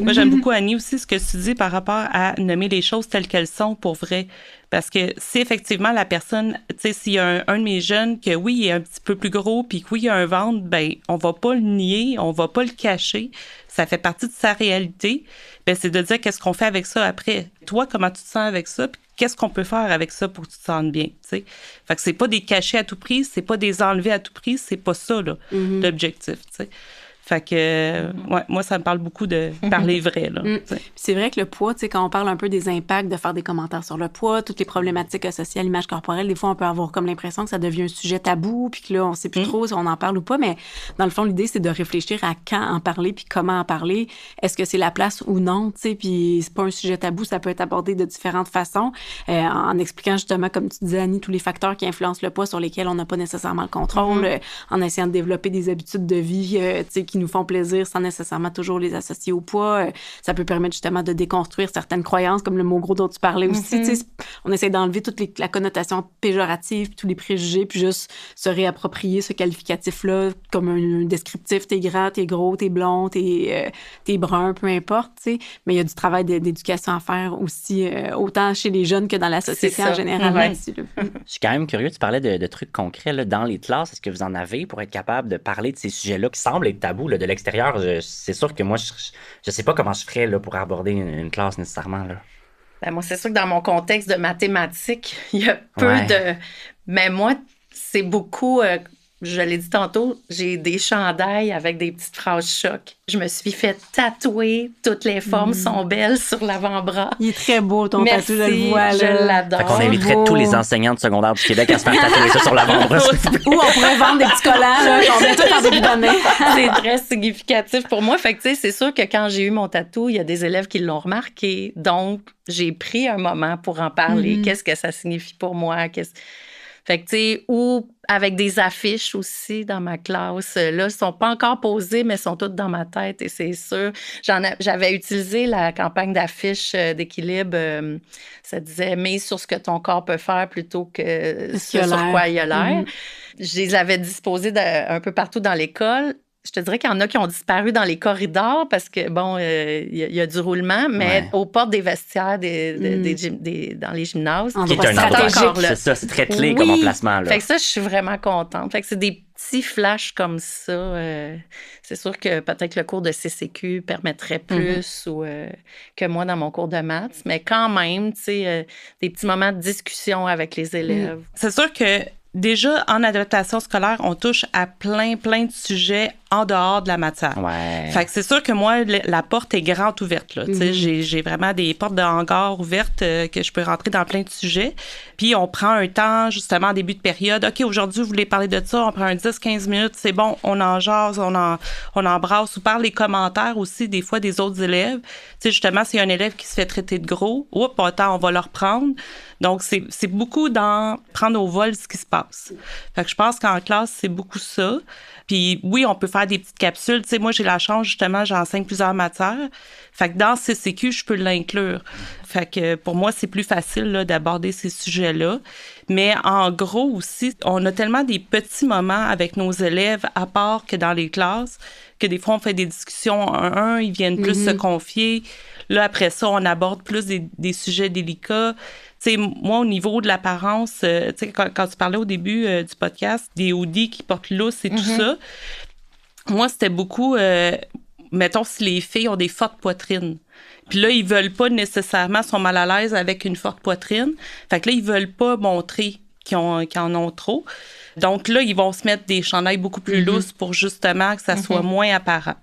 moi, j'aime beaucoup, Annie, aussi, ce que tu dis par rapport à nommer les choses telles qu'elles sont pour vrai. Parce que si effectivement la personne, tu sais, s'il y a un de mes jeunes que oui, il est un petit peu plus gros, puis que oui, il a un ventre, ben on va pas le nier, on va pas le cacher. Ça fait partie de sa réalité. Ben c'est de dire qu'est-ce qu'on fait avec ça après. Toi, comment tu te sens avec ça? Puis qu'est-ce qu'on peut faire avec ça pour que tu te sentes bien, tu sais? Fait que c'est pas des cachets à tout prix, c'est pas des enlever à tout prix, c'est pas ça, là, l'objectif, tu sais. Fait que, ouais, moi, ça me parle beaucoup de parler vrai, là. Puis c'est vrai que le poids, tu sais, quand on parle un peu des impacts de faire des commentaires sur le poids, toutes les problématiques associées à l'image corporelle, des fois, on peut avoir comme l'impression que ça devient un sujet tabou, puis que là, on sait plus trop si on en parle ou pas, mais dans le fond, l'idée, c'est de réfléchir à quand en parler, puis comment en parler. Est-ce que c'est la place ou non, tu sais, puis c'est pas un sujet tabou, ça peut être abordé de différentes façons, en expliquant justement, comme tu disais, Annie, tous les facteurs qui influencent le poids sur lesquels on n'a pas nécessairement le contrôle, en essayant de développer des habitudes de vie, tu sais, qui nous font plaisir sans nécessairement toujours les associer au poids. Ça peut permettre justement de déconstruire certaines croyances, comme le mot gros dont tu parlais aussi. Tu sais, on essaie d'enlever toute la connotation péjorative, tous les préjugés, puis juste se réapproprier ce qualificatif-là comme un descriptif. T'es grand, t'es gros, t'es blond, t'es brun, peu importe. Tu sais. Mais il y a du travail d'éducation à faire aussi, autant chez les jeunes que dans la société en général. Là-dessus, là. Je suis quand même curieux, tu parlais de trucs concrets là, dans les classes. Est-ce que vous en avez pour être capable de parler de ces sujets-là qui semblent être tabous là, de l'extérieur? C'est sûr que moi, je sais pas comment je ferais là, pour aborder une classe nécessairement. Là. Ben moi, c'est sûr que dans mon contexte de mathématiques, il y a peu de... Mais moi, c'est beaucoup je l'ai dit tantôt, j'ai des chandails avec des petites phrases choc. Je me suis fait tatouer. Toutes les formes sont belles sur l'avant-bras. Il est très beau, ton Merci, tatou, je le vois. je Là. l'adore. Fait qu'on inviterait tous les enseignants de secondaire du Québec à se faire tatouer ça sur l'avant-bras. Ou on pourrait vendre des petits collants là, qu'on met tout en début d'année. C'est très significatif pour moi. Fait que, tu sais, c'est sûr que quand j'ai eu mon tatou, il y a des élèves qui l'ont remarqué. Donc, j'ai pris un moment pour en parler. Qu'est-ce que ça signifie pour moi? Fait que, tu sais, ou avec des affiches aussi dans ma classe. Là, elles ne sont pas encore posées, mais sont toutes dans ma tête et c'est sûr. J'avais utilisé la campagne d'affiches d'équilibre. Ça disait « mise sur ce que ton corps peut faire plutôt que ce sur quoi il a l'air ». Je les avais disposées un peu partout dans l'école. Je te dirais qu'il y en a qui ont disparu dans les corridors parce que, bon, il y a du roulement, mais aux portes des vestiaires dans les gymnases. Qui est un endroit, c'est ça, c'est très clé comme emplacement. Là. Fait que ça, je suis vraiment contente. Fait que c'est des petits flashs comme ça. C'est sûr que peut-être le cours de CCQ permettrait plus ou que moi dans mon cours de maths, mais quand même, tu sais, des petits moments de discussion avec les élèves. C'est sûr que déjà, en adaptation scolaire, on touche à plein de sujets en dehors de la matière. Ouais. Fait que c'est sûr que moi, la porte est grande ouverte. Là. J'ai vraiment des portes de hangar ouvertes que je peux rentrer dans plein de sujets. Puis on prend un temps, justement, en début de période. OK, aujourd'hui, vous voulez parler de ça, on prend un 10-15 minutes, c'est bon, on en jase, on embrasse ou parle les commentaires aussi, des fois, des autres élèves. Tu sais, justement, s'il y a un élève qui se fait traiter de gros, attends, on va le reprendre. Donc, c'est beaucoup dans prendre au vol ce qui se passe. Fait que je pense qu'en classe, c'est beaucoup ça. Puis oui, on peut faire des petites capsules. Tu sais, moi, j'ai la chance, justement, j'enseigne plusieurs matières. Fait que dans CCQ, je peux l'inclure. Fait que pour moi, c'est plus facile là, d'aborder ces sujets-là. Mais en gros aussi, on a tellement des petits moments avec nos élèves, à part que dans les classes, que des fois, on fait des discussions un à un, ils viennent plus se confier. Là, après ça, on aborde plus des sujets délicats. Tu sais, moi, au niveau de l'apparence, tu sais, quand tu parlais au début du podcast, des hoodies qui portent lousse et tout ça, moi, c'était beaucoup, mettons, si les filles ont des fortes poitrines. Puis là, ils veulent pas nécessairement, sont mal à l'aise avec une forte poitrine. Fait que là, ils veulent pas montrer qu'ils en ont trop. Donc là, ils vont se mettre des chandails beaucoup plus lousses pour justement que ça soit moins apparent.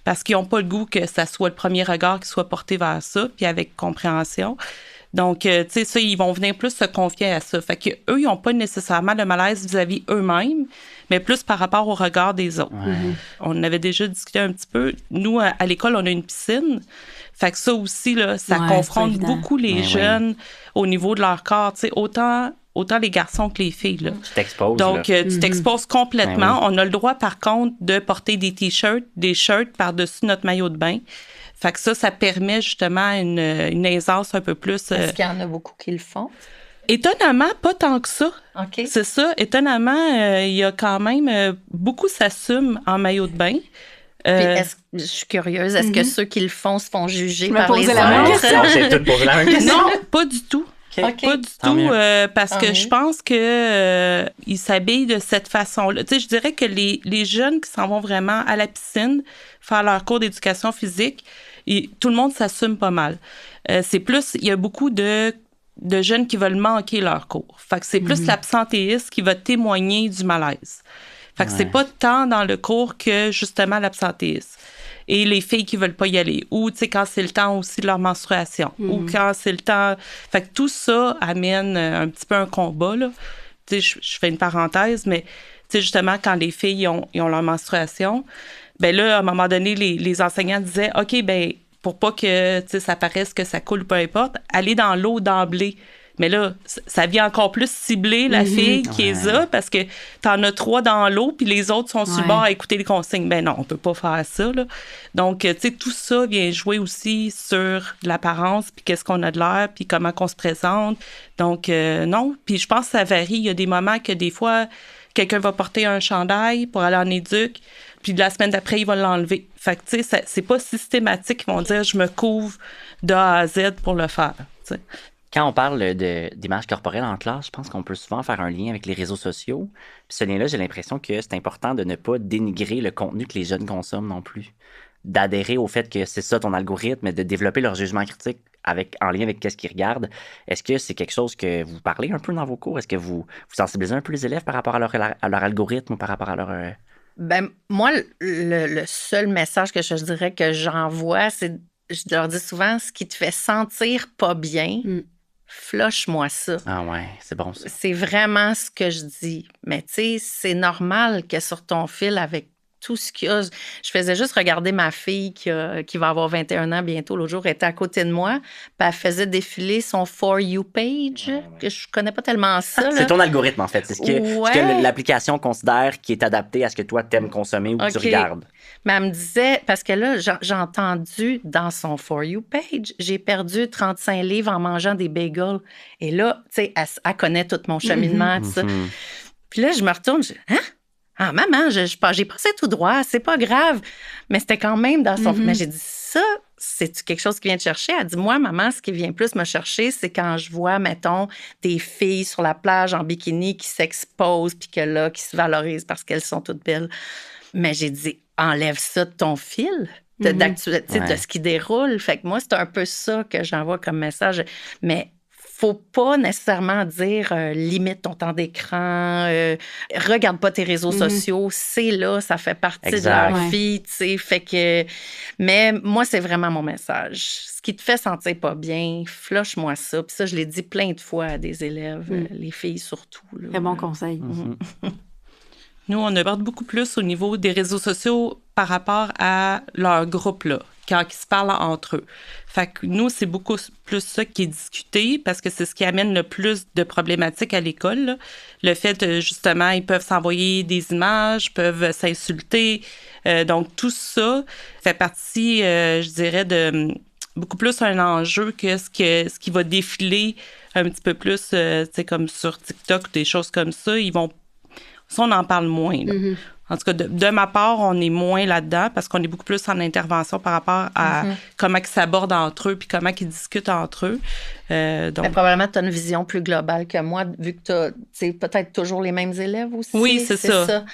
Parce qu'ils n'ont pas le goût que ça soit le premier regard qui soit porté vers ça, puis avec compréhension. Donc, tu sais, ça, ils vont venir plus se confier à ça. Fait qu'eux, ils n'ont pas nécessairement le malaise vis-à-vis eux-mêmes, mais plus par rapport au regard des autres. On avait déjà discuté un petit peu. Nous, à l'école, on a une piscine. Fait que ça aussi, là, ça confronte beaucoup les jeunes au niveau de leur corps. Tu sais, autant les garçons que les filles. Là. Tu t'exposes. Donc, tu t'exposes complètement. On a le droit, par contre, de porter des t-shirts, des shirts par-dessus notre maillot de bain. Fait que ça permet justement une aisance un peu plus... Est-ce qu'il y en a beaucoup qui le font? Étonnamment, pas tant que ça. Okay. C'est ça. Étonnamment, il y a quand même... beaucoup s'assument en maillot de bain. Puis je suis curieuse, est-ce que ceux qui le font se font juger par les la même autres? J'ai tout posé la même question. Non, pas du tout. Okay. Pas du tout, parce que je pense que ils s'habillent de cette façon-là. Tu sais, je dirais que les jeunes qui s'en vont vraiment à la piscine faire leur cours d'éducation physique, tout le monde s'assume pas mal. C'est plus, il y a beaucoup de jeunes qui veulent manquer leur cours. Fait que c'est plus l'absentéiste qui va témoigner du malaise. Fait que c'est pas tant dans le cours que justement l'absentéisme. Et les filles qui veulent pas y aller. Ou, tu sais, quand c'est le temps aussi de leur menstruation. Ou quand c'est le temps... Fait que tout ça amène un petit peu un combat, là. Tu sais, je fais une parenthèse, mais, tu sais, justement, quand les filles ont leur menstruation, ben là, à un moment donné, les enseignants disaient, OK, ben pour pas que, tu sais, ça paraisse que ça coule, peu importe, allez dans l'eau d'emblée. Mais là, ça vient encore plus cibler la fille qui est là parce que t'en as 3 dans l'eau puis les autres sont sur le bord à écouter les consignes. Ben non, on peut pas faire ça, là. Donc, tu sais, tout ça vient jouer aussi sur l'apparence puis qu'est-ce qu'on a de l'air puis comment qu'on se présente. Donc, non. Puis je pense que ça varie. Il y a des moments que des fois, quelqu'un va porter un chandail pour aller en éduc puis la semaine d'après, il va l'enlever. Fait que, tu sais, c'est pas systématique. Ils vont dire, je me couvre de A à Z pour le faire, tu sais. Quand on parle d'image corporelle en classe, je pense qu'on peut souvent faire un lien avec les réseaux sociaux. Puis ce lien-là, j'ai l'impression que c'est important de ne pas dénigrer le contenu que les jeunes consomment non plus. D'adhérer au fait que c'est ça ton algorithme, de développer leur jugement critique en lien avec qu'est-ce qu'ils regardent. Est-ce que c'est quelque chose que vous parlez un peu dans vos cours? Est-ce que vous sensibilisez un peu les élèves par rapport à leur algorithme ou par rapport à leur... Ben, moi, le seul message que je dirais que j'envoie, c'est, je leur dis souvent, ce qui te fait sentir pas bien, flush-moi ça. Ah ouais, c'est bon ça. C'est vraiment ce que je dis. Mais tu sais, c'est normal que sur ton fil, avec tout ce qu'il y a, je faisais juste regarder ma fille qui va avoir 21 ans bientôt. L'autre jour, elle était à côté de moi, puis elle faisait défiler son For You page, que je connais pas tellement ça. C'est ton algorithme, en fait. C'est ce que l'application considère qui est adapté à ce que toi, t'aimes consommer ou que tu regardes. Mais elle me disait, parce que là, j'ai entendu dans son For You page, j'ai perdu 35 livres en mangeant des bagels. Et là, tu sais, elle connaît tout mon cheminement, tout ça. Puis là, je me retourne, je dis, hein? Ah, maman, j'ai passé tout droit, c'est pas grave. Mais c'était quand même dans son... Mais j'ai dit, ça, c'est quelque chose qui vient te chercher? Elle dit, moi, maman, ce qui vient plus me chercher, c'est quand je vois, mettons, des filles sur la plage en bikini qui s'exposent puis qui se valorisent parce qu'elles sont toutes belles. Mais j'ai dit, enlève ça de ton fil d'actualité, de ce qui déroule. Fait que moi, c'est un peu ça que j'envoie comme message. Mais faut pas nécessairement dire limite ton temps d'écran, regarde pas tes réseaux sociaux, c'est là, ça fait partie de leur vie, tu sais, fait que... Mais moi, c'est vraiment mon message. Ce qui te fait sentir pas bien, flush-moi ça. Puis ça, je l'ai dit plein de fois à des élèves, les filles surtout. Là. Très bon conseil. Nous, on aborde beaucoup plus au niveau des réseaux sociaux par rapport à leur groupe, là, quand ils se parlent entre eux. Fait que nous, c'est beaucoup plus ça qui est discuté parce que c'est ce qui amène le plus de problématiques à l'école, là. Le fait, justement, ils peuvent s'envoyer des images, peuvent s'insulter. Donc, tout ça fait partie, je dirais, de beaucoup plus un enjeu que ce qui va défiler un petit peu plus, tu sais, comme sur TikTok, des choses comme ça. Ça, on en parle moins. Là. En tout cas, de ma part, on est moins là-dedans parce qu'on est beaucoup plus en intervention par rapport à comment ils s'abordent entre eux puis comment ils discutent entre eux. Donc... Mais probablement, tu as une vision plus globale que moi, vu que tu as peut-être toujours les mêmes élèves aussi. Oui, c'est ça.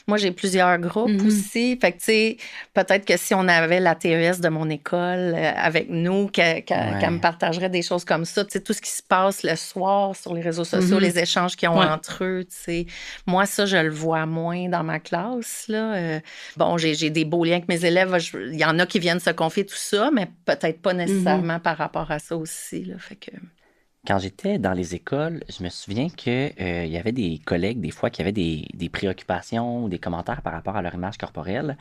Moi, j'ai plusieurs groupes aussi. Fait que, tu sais, peut-être que si on avait la TES de mon école avec nous, qu'elle me partagerait des choses comme ça. Tu sais, tout ce qui se passe le soir sur les réseaux sociaux, les échanges qu'ils ont entre eux, tu sais. Moi, ça, je le vois moins dans ma classe, là. Bon, j'ai des beaux liens avec mes élèves. Il y en a qui viennent se confier tout ça, mais peut-être pas nécessairement par rapport à ça aussi, là. Fait que... Quand j'étais dans les écoles, je me souviens qu'il y avait des collègues, des fois, qui avaient des préoccupations ou des commentaires par rapport à leur image corporelle.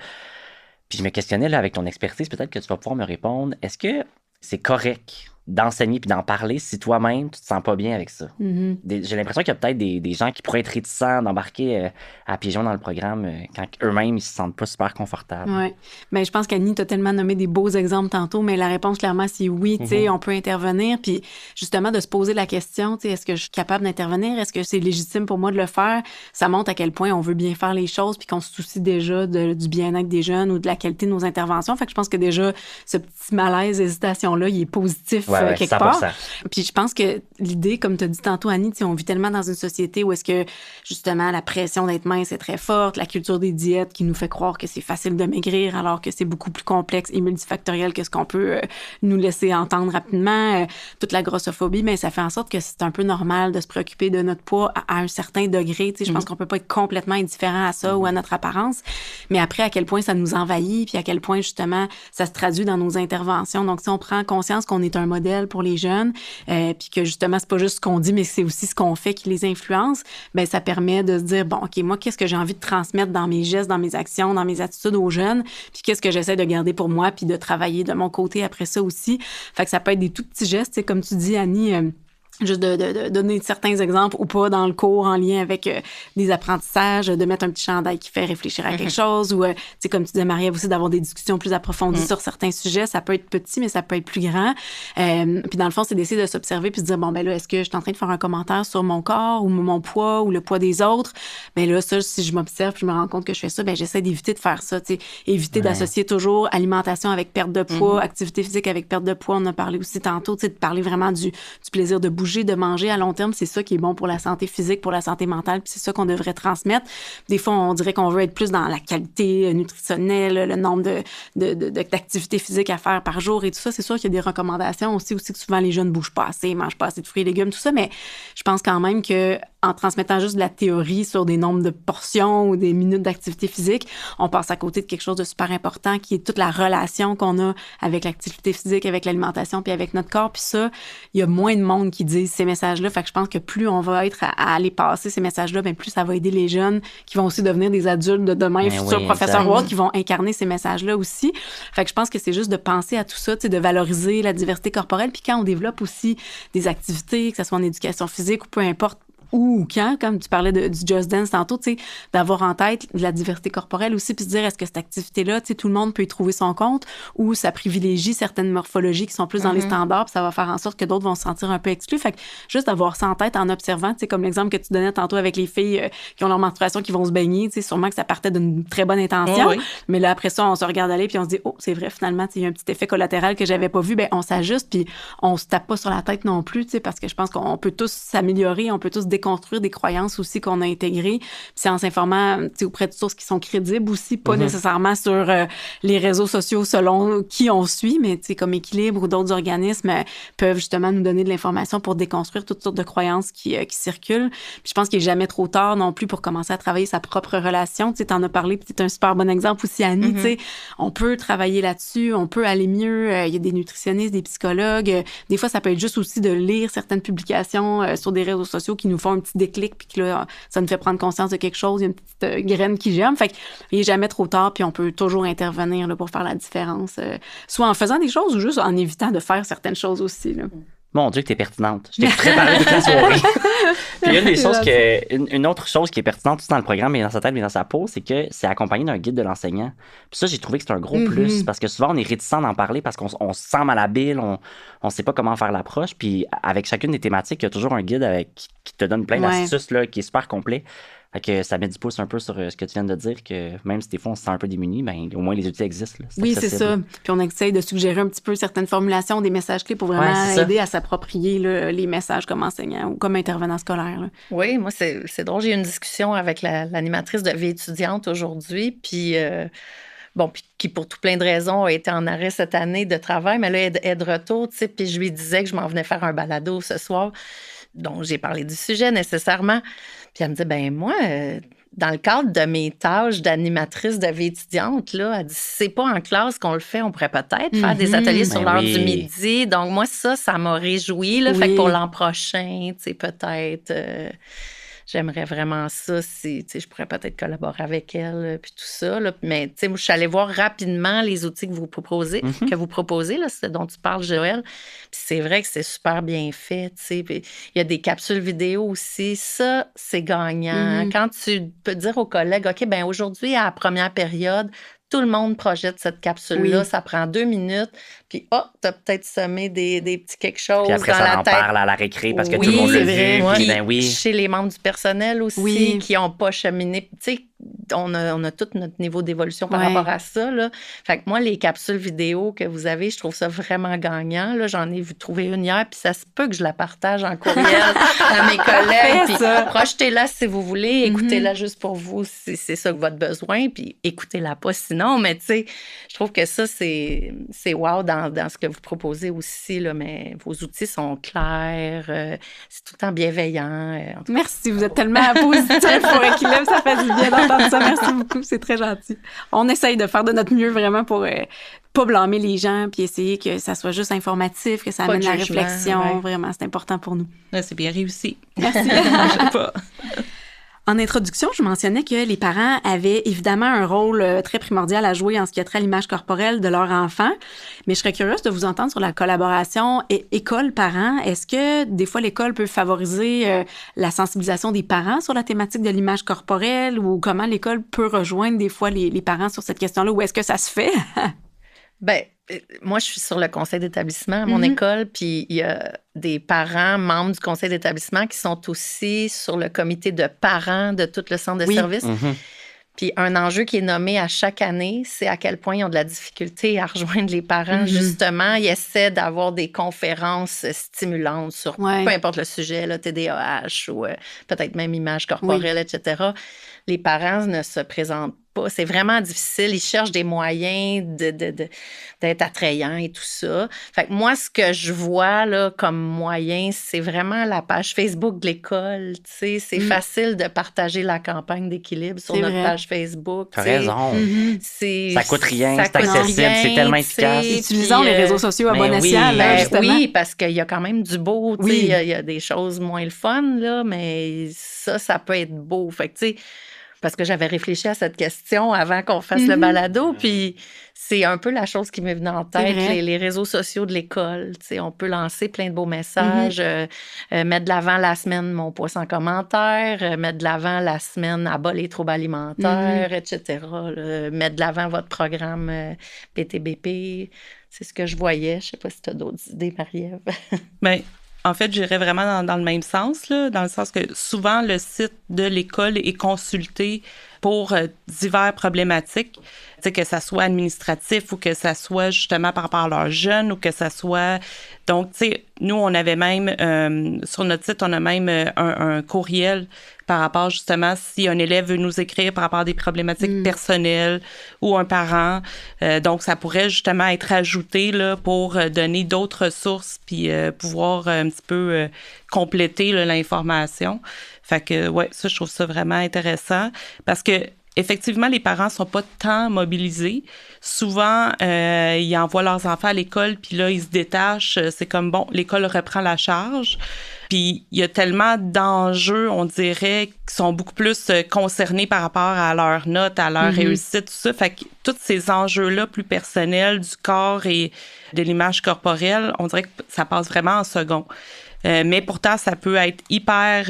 Puis je me questionnais, là, avec ton expertise, peut-être que tu vas pouvoir me répondre. Est-ce que c'est correct d'enseigner puis d'en parler si toi-même, tu te sens pas bien avec ça? J'ai l'impression qu'il y a peut-être des gens qui pourraient être réticents d'embarquer à pieds joints dans le programme quand eux-mêmes, ils se sentent pas super confortables. Oui. Bien, je pense qu'Annie t'a tellement nommé des beaux exemples tantôt, mais la réponse, clairement, c'est oui. Tu sais, on peut intervenir. Puis, justement, de se poser la question, tu sais, est-ce que je suis capable d'intervenir? Est-ce que c'est légitime pour moi de le faire? Ça montre à quel point on veut bien faire les choses puis qu'on se soucie déjà du bien-être des jeunes ou de la qualité de nos interventions. Fait que je pense que déjà, ce petit malaise, hésitation-là, il est positif. Quelque 100%. Part. Puis je pense que l'idée, comme tu as dit tantôt, Annie, on vit tellement dans une société où est-ce que, justement, la pression d'être mince est très forte, la culture des diètes qui nous fait croire que c'est facile de maigrir alors que c'est beaucoup plus complexe et multifactoriel que ce qu'on peut nous laisser entendre rapidement. Toute la grossophobie, mais ça fait en sorte que c'est un peu normal de se préoccuper de notre poids à un certain degré. Je pense qu'on peut pas être complètement indifférent à ça ou à notre apparence, mais après, à quel point ça nous envahit puis à quel point, justement, ça se traduit dans nos interventions. Donc, si on prend conscience qu'on est un modèle pour les jeunes, puis que justement, c'est pas juste ce qu'on dit, mais c'est aussi ce qu'on fait qui les influence, ben ça permet de se dire, bon, OK, moi, qu'est-ce que j'ai envie de transmettre dans mes gestes, dans mes actions, dans mes attitudes aux jeunes, puis qu'est-ce que j'essaie de garder pour moi, puis de travailler de mon côté après ça aussi. Fait que ça peut être des tout petits gestes, comme tu dis, Annie, juste de donner certains exemples ou pas dans le cours en lien avec des apprentissages, de mettre un petit chandail qui fait réfléchir à quelque chose ou, tu sais, comme tu disais, Marie-Ève aussi, d'avoir des discussions plus approfondies sur certains sujets. Ça peut être petit, mais ça peut être plus grand. Puis dans le fond, c'est d'essayer de s'observer puis de dire, bon, ben là, est-ce que je suis en train de faire un commentaire sur mon corps ou mon poids ou le poids des autres? Ben là, ça, si je m'observe puis je me rends compte que je fais ça, ben j'essaie d'éviter de faire ça, tu sais. Éviter d'associer toujours alimentation avec perte de poids, activité physique avec perte de poids. On en a parlé aussi tantôt, tu sais, de parler vraiment du plaisir de bouger bouger, de manger à long terme, c'est ça qui est bon pour la santé physique, pour la santé mentale, puis c'est ça qu'on devrait transmettre. Des fois, on dirait qu'on veut être plus dans la qualité nutritionnelle, le nombre d'activités physiques à faire par jour et tout ça. C'est sûr qu'il y a des recommandations aussi que souvent les jeunes bougent pas assez, mangent pas assez de fruits et légumes, tout ça, mais je pense quand même que en transmettant juste de la théorie sur des nombres de portions ou des minutes d'activité physique, on passe à côté de quelque chose de super important qui est toute la relation qu'on a avec l'activité physique, avec l'alimentation puis avec notre corps. Puis ça, il y a moins de monde qui disent ces messages-là. Fait que je pense que plus on va être à aller passer ces messages-là, bien plus ça va aider les jeunes qui vont aussi devenir des adultes de demain, futurs professeurs ou autres, qui vont incarner ces messages-là aussi. Fait que je pense que c'est juste de penser à tout ça, tu sais, de valoriser la diversité corporelle. Puis quand on développe aussi des activités, que ce soit en éducation physique ou peu importe, ou quand, comme tu parlais du Just Dance tantôt, tu sais, d'avoir en tête de la diversité corporelle aussi, puis se dire, est-ce que cette activité-là, tu sais, tout le monde peut y trouver son compte, ou ça privilégie certaines morphologies qui sont plus dans les standards, puis ça va faire en sorte que d'autres vont se sentir un peu exclus. Fait que juste d'avoir ça en tête en observant, tu sais, comme l'exemple que tu donnais tantôt avec les filles qui ont leur menstruation, qui vont se baigner, tu sais, sûrement que ça partait d'une très bonne intention, mais là, après ça, on se regarde aller, puis on se dit, oh, c'est vrai, finalement, il y a un petit effet collatéral que j'avais pas vu, ben on s'ajuste, puis on se tape pas sur la tête non plus, tu sais, parce que je pense qu'on peut tous s'améliorer, on peut tous déconstruire des croyances aussi qu'on a intégrées. Puis c'est en s'informant auprès de sources qui sont crédibles aussi, pas nécessairement sur les réseaux sociaux selon qui on suit, mais comme Équilibre ou d'autres organismes peuvent justement nous donner de l'information pour déconstruire toutes sortes de croyances qui circulent. Puis je pense qu'il n'est jamais trop tard non plus pour commencer à travailler sa propre relation. Tu en as parlé, puis c'est un super bon exemple aussi, Annie. On peut travailler là-dessus, on peut aller mieux. Il y a des nutritionnistes, des psychologues. Des fois, ça peut être juste aussi de lire certaines publications sur des réseaux sociaux qui nous font un petit déclic, puis que là, ça nous fait prendre conscience de quelque chose, il y a une petite graine qui germe. Fait qu'il n'est jamais trop tard, puis on peut toujours intervenir là, pour faire la différence, soit en faisant des choses ou juste en évitant de faire certaines choses aussi. Là. Mon Dieu, que t'es pertinente. Je t'ai préparé toute la soirée. Puis une autre chose qui est pertinente tout dans le programme, mais dans sa tête, mais dans sa peau, c'est que c'est accompagné d'un guide de l'enseignant. Puis ça, j'ai trouvé que c'est un gros plus, parce que souvent, on est réticent d'en parler parce qu'on se sent malhabile, on sait pas comment faire l'approche. Puis avec chacune des thématiques, il y a toujours un guide qui te donne plein d'astuces là, qui est super complet. Fait que ça met du pouce un peu sur ce que tu viens de dire, que même si des fois on se sent un peu démuni, ben au moins les outils existent. Là, oui, c'est ça. Puis on essaye de suggérer un petit peu certaines formulations, des messages clés pour vraiment aider à s'approprier là, les messages comme enseignant ou comme intervenant scolaire. Là. Oui, moi, c'est drôle. J'ai eu une discussion avec l'animatrice de vie étudiante aujourd'hui, puis... puis qui, pour tout plein de raisons, a été en arrêt cette année de travail, mais là, elle est de retour, tu sais, puis je lui disais que je m'en venais faire un balado ce soir, donc j'ai parlé du sujet nécessairement, puis elle me dit, ben moi, dans le cadre de mes tâches d'animatrice de vie étudiante, là, elle dit, si c'est pas en classe qu'on le fait, on pourrait peut-être faire des ateliers sur l'heure du midi, donc moi, ça m'a réjoui, là, fait que pour l'an prochain, tu sais, peut-être... J'aimerais vraiment ça, si je pourrais peut-être collaborer avec elle, puis tout ça. Là. Mais moi, je suis allée voir rapidement les outils que vous proposez, là, c'est dont tu parles, Joël. Puis c'est vrai que c'est super bien fait. Il y a des capsules vidéo aussi. Ça, c'est gagnant. Quand tu peux dire aux collègues, OK, ben aujourd'hui, à la première période, tout le monde projette cette capsule-là. Ça prend 2 minutes. Puis, t'as peut-être semé des petits quelque chose puis après, dans ça la en tête. parle à la récré parce que tout le monde l'a vu. Puis, chez les membres du personnel aussi qui n'ont pas cheminé. Tu sais, on a tout notre niveau d'évolution par rapport à ça. Là. Fait que moi, les capsules vidéo que vous avez, je trouve ça vraiment gagnant. Là. J'en ai vu trouver une hier, puis ça se peut que je la partage en courriel à mes collègues. Puis projetez-la si vous voulez, écoutez-la juste pour vous si c'est ça que votre besoin, puis écoutez-la pas sinon. Mais tu sais, je trouve que ça, c'est wow dans ce que vous proposez aussi. Là, mais vos outils sont clairs, c'est tout le temps bienveillant. Merci, vous êtes tellement positif pour Équilibre, ça fait du bien d'entendre ça. Merci beaucoup, c'est très gentil. On essaye de faire de notre mieux vraiment pour pas blâmer les gens puis essayer que ça soit juste informatif, que ça amène la réflexion. Vraiment, c'est important pour nous. Là, c'est bien réussi. Merci. Je sais pas. En introduction, je mentionnais que les parents avaient évidemment un rôle très primordial à jouer en ce qui a trait à l'image corporelle de leur enfant, mais je serais curieuse de vous entendre sur la collaboration école-parents. Est-ce que des fois l'école peut favoriser la sensibilisation des parents sur la thématique de l'image corporelle ou comment l'école peut rejoindre des fois les parents sur cette question-là ou est-ce que ça se fait? Bien, moi, je suis sur le conseil d'établissement à mon école, puis il y a des parents, membres du conseil d'établissement qui sont aussi sur le comité de parents de tout le centre de service. Puis un enjeu qui est nommé à chaque année, c'est à quel point ils ont de la difficulté à rejoindre les parents. Justement, ils essaient d'avoir des conférences stimulantes sur peu importe le sujet, là, TDAH ou peut-être même image corporelle, etc. Les parents ne se présentent pas. C'est vraiment difficile. Ils cherchent des moyens d'être attrayants et tout ça. Fait que moi, ce que je vois là, comme moyen, c'est vraiment la page Facebook de l'école. C'est facile de partager la campagne d'équilibre sur notre page Facebook. T'as raison. Ça coûte rien, c'est accessible, c'est tellement efficace. Utilisons les réseaux sociaux à bon escient, justement. Oui, parce qu'il y a quand même du beau. Il y a des choses moins le fun, là, mais ça peut être beau. Fait que, tu sais, parce que j'avais réfléchi à cette question avant qu'on fasse le balado, puis c'est un peu la chose qui m'est venue en tête, les réseaux sociaux de l'école. Tu sais, on peut lancer plein de beaux messages, mettre de l'avant la semaine Mon poids sans commentaire, mettre de l'avant la semaine À bas les troubles alimentaires, etc. Mettre de l'avant votre programme PTBP. C'est ce que je voyais. Je sais pas si tu as d'autres idées, Marie-Ève. Bien, en fait, j'irais vraiment dans le même sens, là, dans le sens que souvent, le site de l'école est consulté pour diverses problématiques, tu sais, que ça soit administratif ou que ça soit justement par rapport à leurs jeunes ou que ça soit... Donc, tu sais, nous, on avait même, sur notre site, on a même un courriel par rapport justement si un élève veut nous écrire par rapport à des problématiques personnelles ou un parent. Donc, ça pourrait justement être ajouté là, pour donner d'autres ressources puis pouvoir un petit peu compléter là, l'information. Fait que, ouais, ça, je trouve ça vraiment intéressant parce que effectivement, les parents sont pas tant mobilisés. Souvent, ils envoient leurs enfants à l'école, puis là, ils se détachent. C'est comme, bon, l'école reprend la charge. Puis il y a tellement d'enjeux, on dirait, qui sont beaucoup plus concernés par rapport à leurs notes, à leur réussite, tout ça. Fait que tous ces enjeux-là plus personnels du corps et de l'image corporelle, on dirait que ça passe vraiment en second. Mais pourtant, ça peut être hyper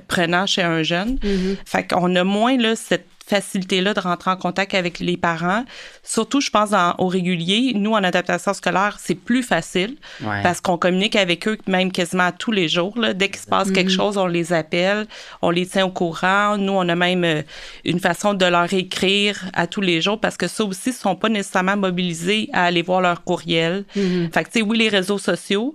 prenant chez un jeune. Fait qu'on a moins là, cette facilité-là de rentrer en contact avec les parents. Surtout, je pense, au régulier. Nous, en adaptation scolaire, c'est plus facile parce qu'on communique avec eux même quasiment tous les jours. Là. Dès qu'il se passe quelque chose, on les appelle, on les tient au courant. Nous, on a même une façon de leur écrire à tous les jours parce que ça aussi, ils ne sont pas nécessairement mobilisés à aller voir leur courriel. Fait que, tu sais, oui, les réseaux sociaux,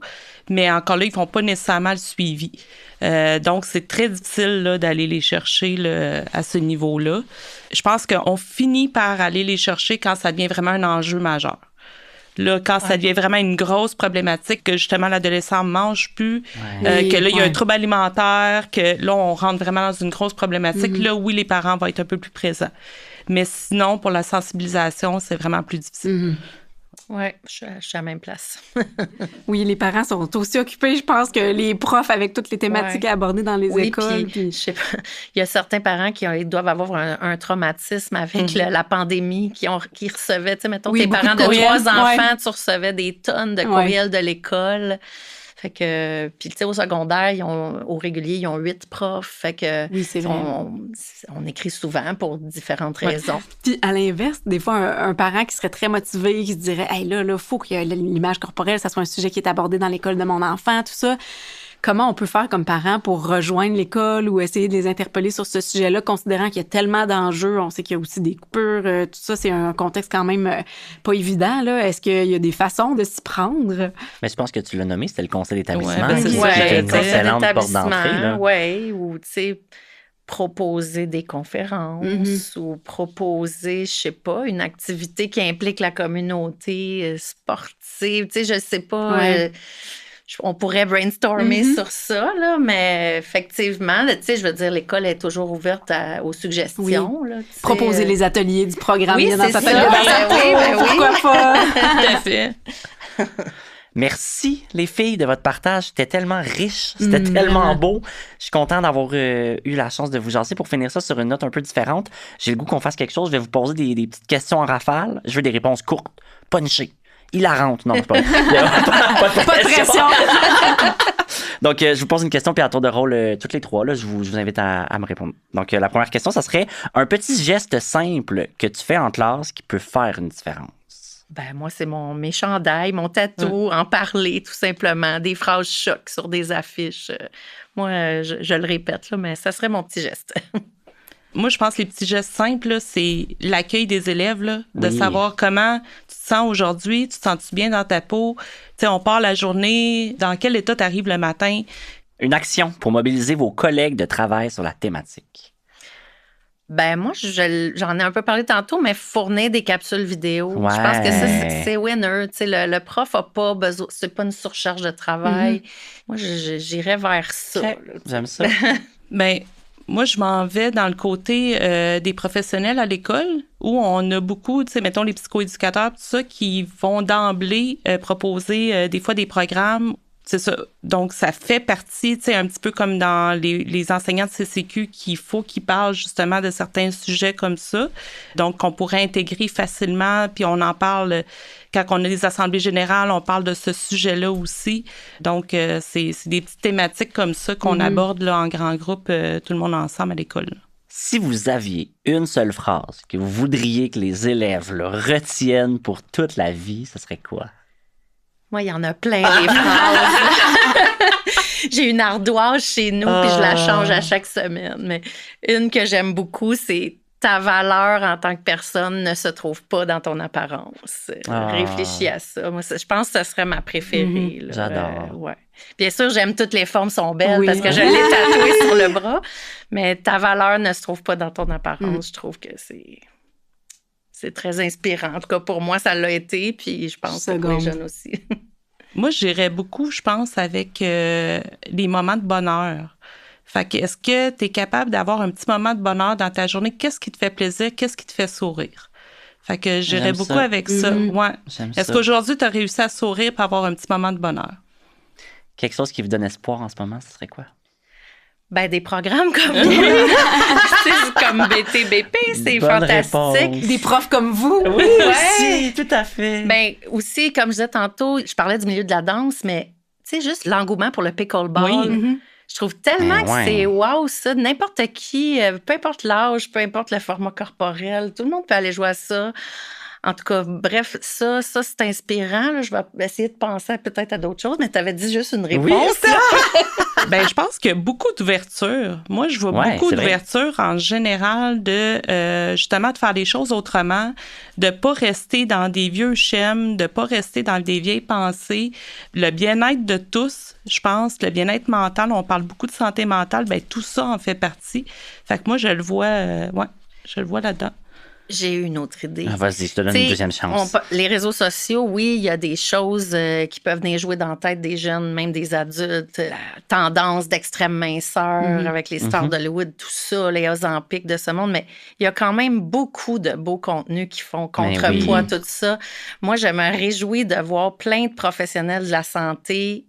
mais encore là, ils ne font pas nécessairement le suivi. Donc, c'est très difficile là, d'aller les chercher là, à ce niveau-là. Je pense qu'on finit par aller les chercher quand ça devient vraiment un enjeu majeur. Là, quand ça devient vraiment une grosse problématique, que justement l'adolescent ne mange plus, que là, il y a un trouble alimentaire, que là, on rentre vraiment dans une grosse problématique. Là, oui, les parents vont être un peu plus présents. Mais sinon, pour la sensibilisation, c'est vraiment plus difficile. Oui, je suis à la même place. Oui, les parents sont aussi occupés, je pense, que les profs avec toutes les thématiques à aborder dans les écoles. Puis, je sais pas, il y a certains parents qui doivent avoir un traumatisme avec la pandémie, qui recevaient, tu sais, mettons, tes parents de 3 enfants, tu recevais des tonnes de courriels de l'école. Fait que, puis tu sais, au secondaire, au régulier, ils ont 8 profs. Fait que, c'est vrai. On écrit souvent pour différentes raisons. Puis à l'inverse, des fois, un parent qui serait très motivé, qui se dirait, hey, là, faut que l'image corporelle, ça soit un sujet qui est abordé dans l'école de mon enfant, tout ça. Comment on peut faire comme parent pour rejoindre l'école ou essayer de les interpeller sur ce sujet-là, considérant qu'il y a tellement d'enjeux? On sait qu'il y a aussi des coupures, tout ça, c'est un contexte quand même pas évident, là. Est-ce qu'il y a des façons de s'y prendre? Mais je pense que tu l'as nommé, c'était le conseil d'établissement. C'est une excellente porte d'entrée. Oui, ou tu sais, proposer des conférences ou proposer, je sais pas, une activité qui implique la communauté sportive. Tu sais, je sais pas... on pourrait brainstormer sur ça, là, mais effectivement, tu sais, je veux dire, l'école est toujours ouverte aux suggestions. Là, proposer les ateliers du programme dans sa tête. Pourquoi pas? Tout à fait. Merci, les filles, de votre partage. C'était tellement riche, c'était tellement beau. Je suis content d'avoir eu la chance de vous jaser. Pour finir ça sur une note un peu différente, j'ai le goût qu'on fasse quelque chose. Je vais vous poser des petites questions en rafale. Je veux des réponses courtes, punchées, hilarantes. Non, c'est pas pas de pression. Donc, je vous pose une question, puis à tour de rôle, toutes les trois, là, je vous invite à me répondre. Donc, la première question, ça serait un petit geste simple que tu fais en classe qui peut faire une différence. Ben moi, c'est mes chandails, mon tatou, en parler tout simplement, des phrases chocs sur des affiches. Moi, je le répète, là, mais ça serait mon petit geste. Moi, je pense que les petits gestes simples, là, c'est l'accueil des élèves, là, de Oui. savoir comment tu te sens aujourd'hui, tu te sens-tu bien dans ta peau? Tu sais, on part la journée, dans quel état tu arrives le matin? Une action pour mobiliser vos collègues de travail sur la thématique. Ben moi, j'en ai un peu parlé tantôt, mais fournir des capsules vidéo. Ouais. Je pense que ça, c'est winner. Tu sais, le prof n'a pas besoin, c'est pas une surcharge de travail. Moi, j'irais vers ça. Ok. Là, tu sais. J'aime ça. Ben, moi, je m'en vais dans le côté des professionnels à l'école où on a beaucoup, tu sais, mettons les psychoéducateurs, tout ça, qui vont d'emblée proposer des fois des programmes. C'est ça. Donc, ça fait partie, tu sais, un petit peu comme dans les enseignants de CCQ qu'il faut qu'ils parlent justement de certains sujets comme ça. Donc, qu'on pourrait intégrer facilement, puis on en parle quand on a des assemblées générales, on parle de ce sujet-là aussi. Donc, c'est des petites thématiques comme ça qu'on aborde là, en grand groupe, tout le monde ensemble à l'école. Si vous aviez une seule phrase que vous voudriez que les élèves là, retiennent pour toute la vie, ce serait quoi? Moi, il y en a plein des phrases. J'ai une ardoise chez nous, puis je la change à chaque semaine. Mais une que j'aime beaucoup, c'est ta valeur en tant que personne ne se trouve pas dans ton apparence. Réfléchis à ça. Moi, je pense que ce serait ma préférée. Là. J'adore. Ouais. Bien sûr, j'aime toutes les formes sont belles Oui. parce que je l'ai tatouée sur le bras, mais ta valeur ne se trouve pas dans ton apparence. Je trouve que c'est très inspirant. En tout cas, pour moi, ça l'a été, puis je pense que pour les jeunes aussi. Moi, j'irais beaucoup, je pense, avec les moments de bonheur. Fait que, est-ce que tu es capable d'avoir un petit moment de bonheur dans ta journée? Qu'est-ce qui te fait plaisir? Qu'est-ce qui te fait sourire? Fait que j'irais J'aime beaucoup ça. avec ça. Ouais. J'aime Est-ce ça. qu'aujourd'hui, tu as réussi à sourire pour avoir un petit moment de bonheur? Quelque chose qui vous donne espoir en ce moment, ce serait quoi? Ben, des programmes comme comme BTBP, c'est Bonne fantastique. réponse. Des profs comme vous. Oui, Ouais. aussi, tout à fait. Ben, aussi, comme je disais tantôt, je parlais du milieu de la danse, mais tu sais, juste l'engouement pour le pickleball. Oui. Je trouve tellement Ben ouais. que c'est wow, ça. N'importe qui, peu importe l'âge, peu importe le format corporel, tout le monde peut aller jouer à ça. En tout cas, bref, ça c'est inspirant. Là. Je vais essayer de penser peut-être à d'autres choses, mais tu avais dit juste une réponse. Oui, là. Ben, je pense qu'il y a beaucoup d'ouverture. Moi, je vois Ouais, beaucoup c'est vrai. d'ouverture en général de justement de faire les choses autrement, de pas rester dans des vieux schèmes, de pas rester dans des vieilles pensées. Le bien-être de tous, je pense, le bien-être mental, on parle beaucoup de santé mentale, ben tout ça en fait partie. Fait que moi, je le vois, je le vois là-dedans. J'ai eu une autre idée. Ah, vas-y, je te donne T'sais, une deuxième chance. Les réseaux sociaux, oui, il y a des choses qui peuvent venir jouer dans la tête des jeunes, même des adultes. La tendance d'extrême minceur avec les stars d'Hollywood, tout ça, les Ozempic de ce monde. Mais il y a quand même beaucoup de beaux contenus qui font contrepoids tout ça. Moi, je me réjouis de voir plein de professionnels de la santé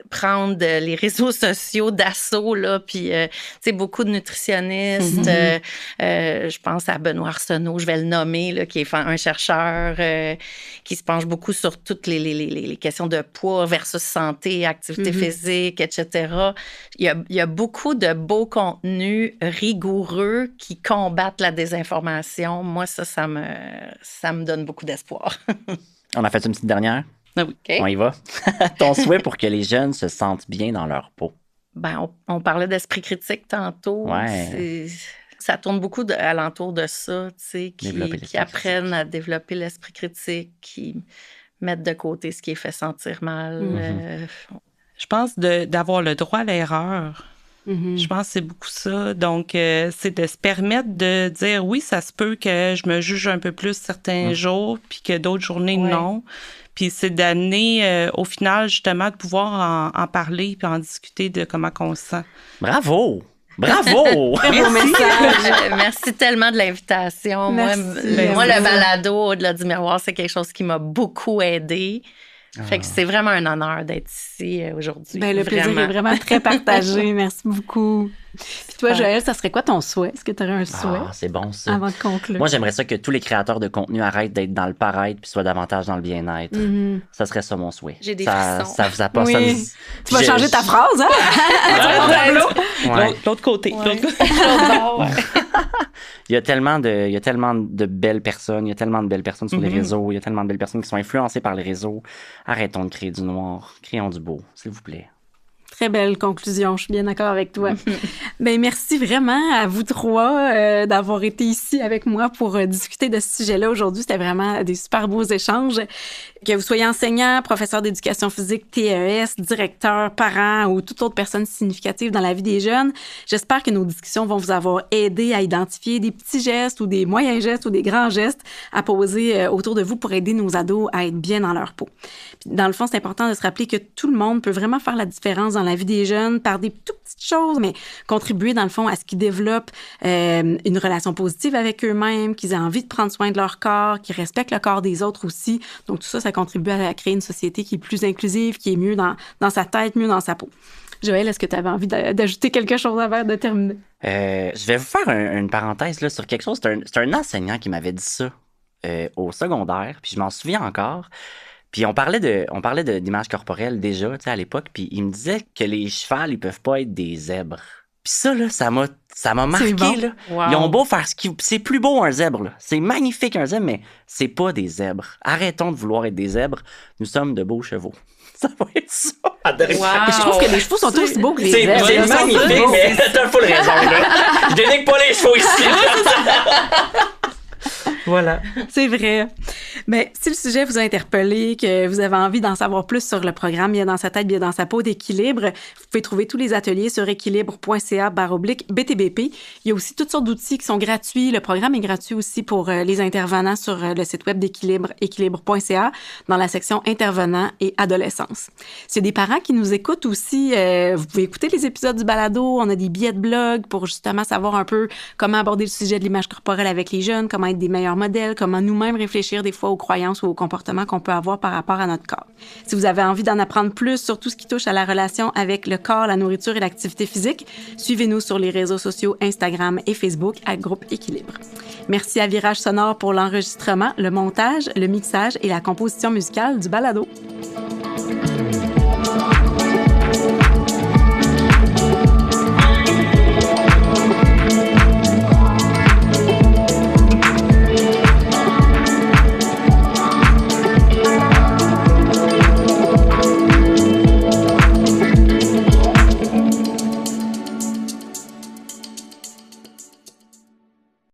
prendre les réseaux sociaux d'assaut, là, puis, tu sais, beaucoup de nutritionnistes. Je pense à Benoît Arsenault, je vais le nommer, là, qui est un chercheur qui se penche beaucoup sur toutes les questions de poids versus santé, activité physique, etc. Il y a beaucoup de beaux contenus rigoureux qui combattent la désinformation. Moi, ça me donne beaucoup d'espoir. On a fait une petite dernière? Ah oui. OK? On y va. Ton souhait pour que les jeunes se sentent bien dans leur peau. Ben, on parlait d'esprit critique tantôt. Ouais. Ça tourne beaucoup alentour de ça, tu sais, qui apprennent à développer l'esprit critique, qui mettent de côté ce qui les fait sentir mal. Je pense d'avoir le droit à l'erreur. Je pense que c'est beaucoup ça. Donc, c'est de se permettre de dire, oui, ça se peut que je me juge un peu plus certains jours, puis que d'autres journées, non. Puis c'est d'amener, au final, justement, de pouvoir en parler puis en discuter de comment on se sent. Bravo! Bravo! Très beau message. Merci tellement de l'invitation. Moi, le balado au-delà du miroir, c'est quelque chose qui m'a beaucoup aidée. Fait que c'est vraiment un honneur d'être ici aujourd'hui. Ben, le plaisir est vraiment très partagé. Merci beaucoup. Puis toi, Joël, ça serait quoi ton souhait? Est-ce que tu aurais un souhait C'est bon, ça. avant de conclure? Moi, j'aimerais ça que tous les créateurs de contenu arrêtent d'être dans le paraître puis soient davantage dans le bien-être. Ça serait ça, mon souhait. J'ai des ça, frissons. ça vous apporte... Oui. Ça me... Tu vas changer ta phrase, hein? Ouais. L'autre côté. Il y a tellement de belles personnes. Il y a tellement de belles personnes sur les réseaux. Il y a tellement de belles personnes qui sont influencées par les réseaux. Arrêtons de créer du noir. Créons du beau, s'il vous plaît. Très belle conclusion, je suis bien d'accord avec toi. Ben, merci vraiment à vous trois d'avoir été ici avec moi pour discuter de ce sujet-là aujourd'hui. C'était vraiment des super beaux échanges. Que vous soyez enseignant, professeur d'éducation physique, TES, directeur, parent ou toute autre personne significative dans la vie des jeunes, j'espère que nos discussions vont vous avoir aidé à identifier des petits gestes ou des moyens gestes ou des grands gestes à poser autour de vous pour aider nos ados à être bien dans leur peau. Puis, dans le fond, c'est important de se rappeler que tout le monde peut vraiment faire la différence dans la vie des jeunes par des tout petites choses, mais contribuer dans le fond à ce qu'ils développent une relation positive avec eux-mêmes, qu'ils aient envie de prendre soin de leur corps, qu'ils respectent le corps des autres aussi. Donc tout ça, ça contribue à créer une société qui est plus inclusive, qui est mieux dans sa tête, mieux dans sa peau. Joël, est-ce que tu avais envie d'ajouter quelque chose avant de terminer? Je vais vous faire une parenthèse là, sur quelque chose. C'est un enseignant qui m'avait dit ça au secondaire, puis je m'en souviens encore. Puis on parlait d'image corporelle déjà, tu sais, à l'époque, puis il me disait que les chevals, ils peuvent pas être des zèbres. Puis ça, là, ça m'a marqué, bon. là. Wow. Ils ont beau faire ce qu'ils... C'est plus beau un zèbre, là. C'est magnifique un zèbre, mais c'est pas des zèbres. Arrêtons de vouloir être des zèbres. Nous sommes de beaux chevaux. Ça va être ça. Wow. Je trouve que les chevaux sont aussi beaux que les zèbres. C'est magnifique, mais t'as full raison, là. Je dénigre pas les chevaux ici. Voilà. C'est vrai. Mais si le sujet vous a interpellé, que vous avez envie d'en savoir plus sur le programme Bien dans sa tête, bien dans sa peau d'Équilibre, vous pouvez trouver tous les ateliers sur équilibre.ca/BTBP. Il y a aussi toutes sortes d'outils qui sont gratuits. Le programme est gratuit aussi pour les intervenants sur le site web d'Équilibre, équilibre.ca, dans la section intervenants et adolescence. S'il y a des parents qui nous écoutent aussi, vous pouvez écouter les épisodes du balado. On a des billets de blog pour justement savoir un peu comment aborder le sujet de l'image corporelle avec les jeunes, comment être des meilleurs modèles, comment nous-mêmes réfléchir des fois aux croyances ou aux comportements qu'on peut avoir par rapport à notre corps. Si vous avez envie d'en apprendre plus sur tout ce qui touche à la relation avec le corps, la nourriture et l'activité physique, suivez-nous sur les réseaux sociaux Instagram et Facebook à Groupe Équilibre. Merci à Virage Sonore pour l'enregistrement, le montage, le mixage et la composition musicale du balado.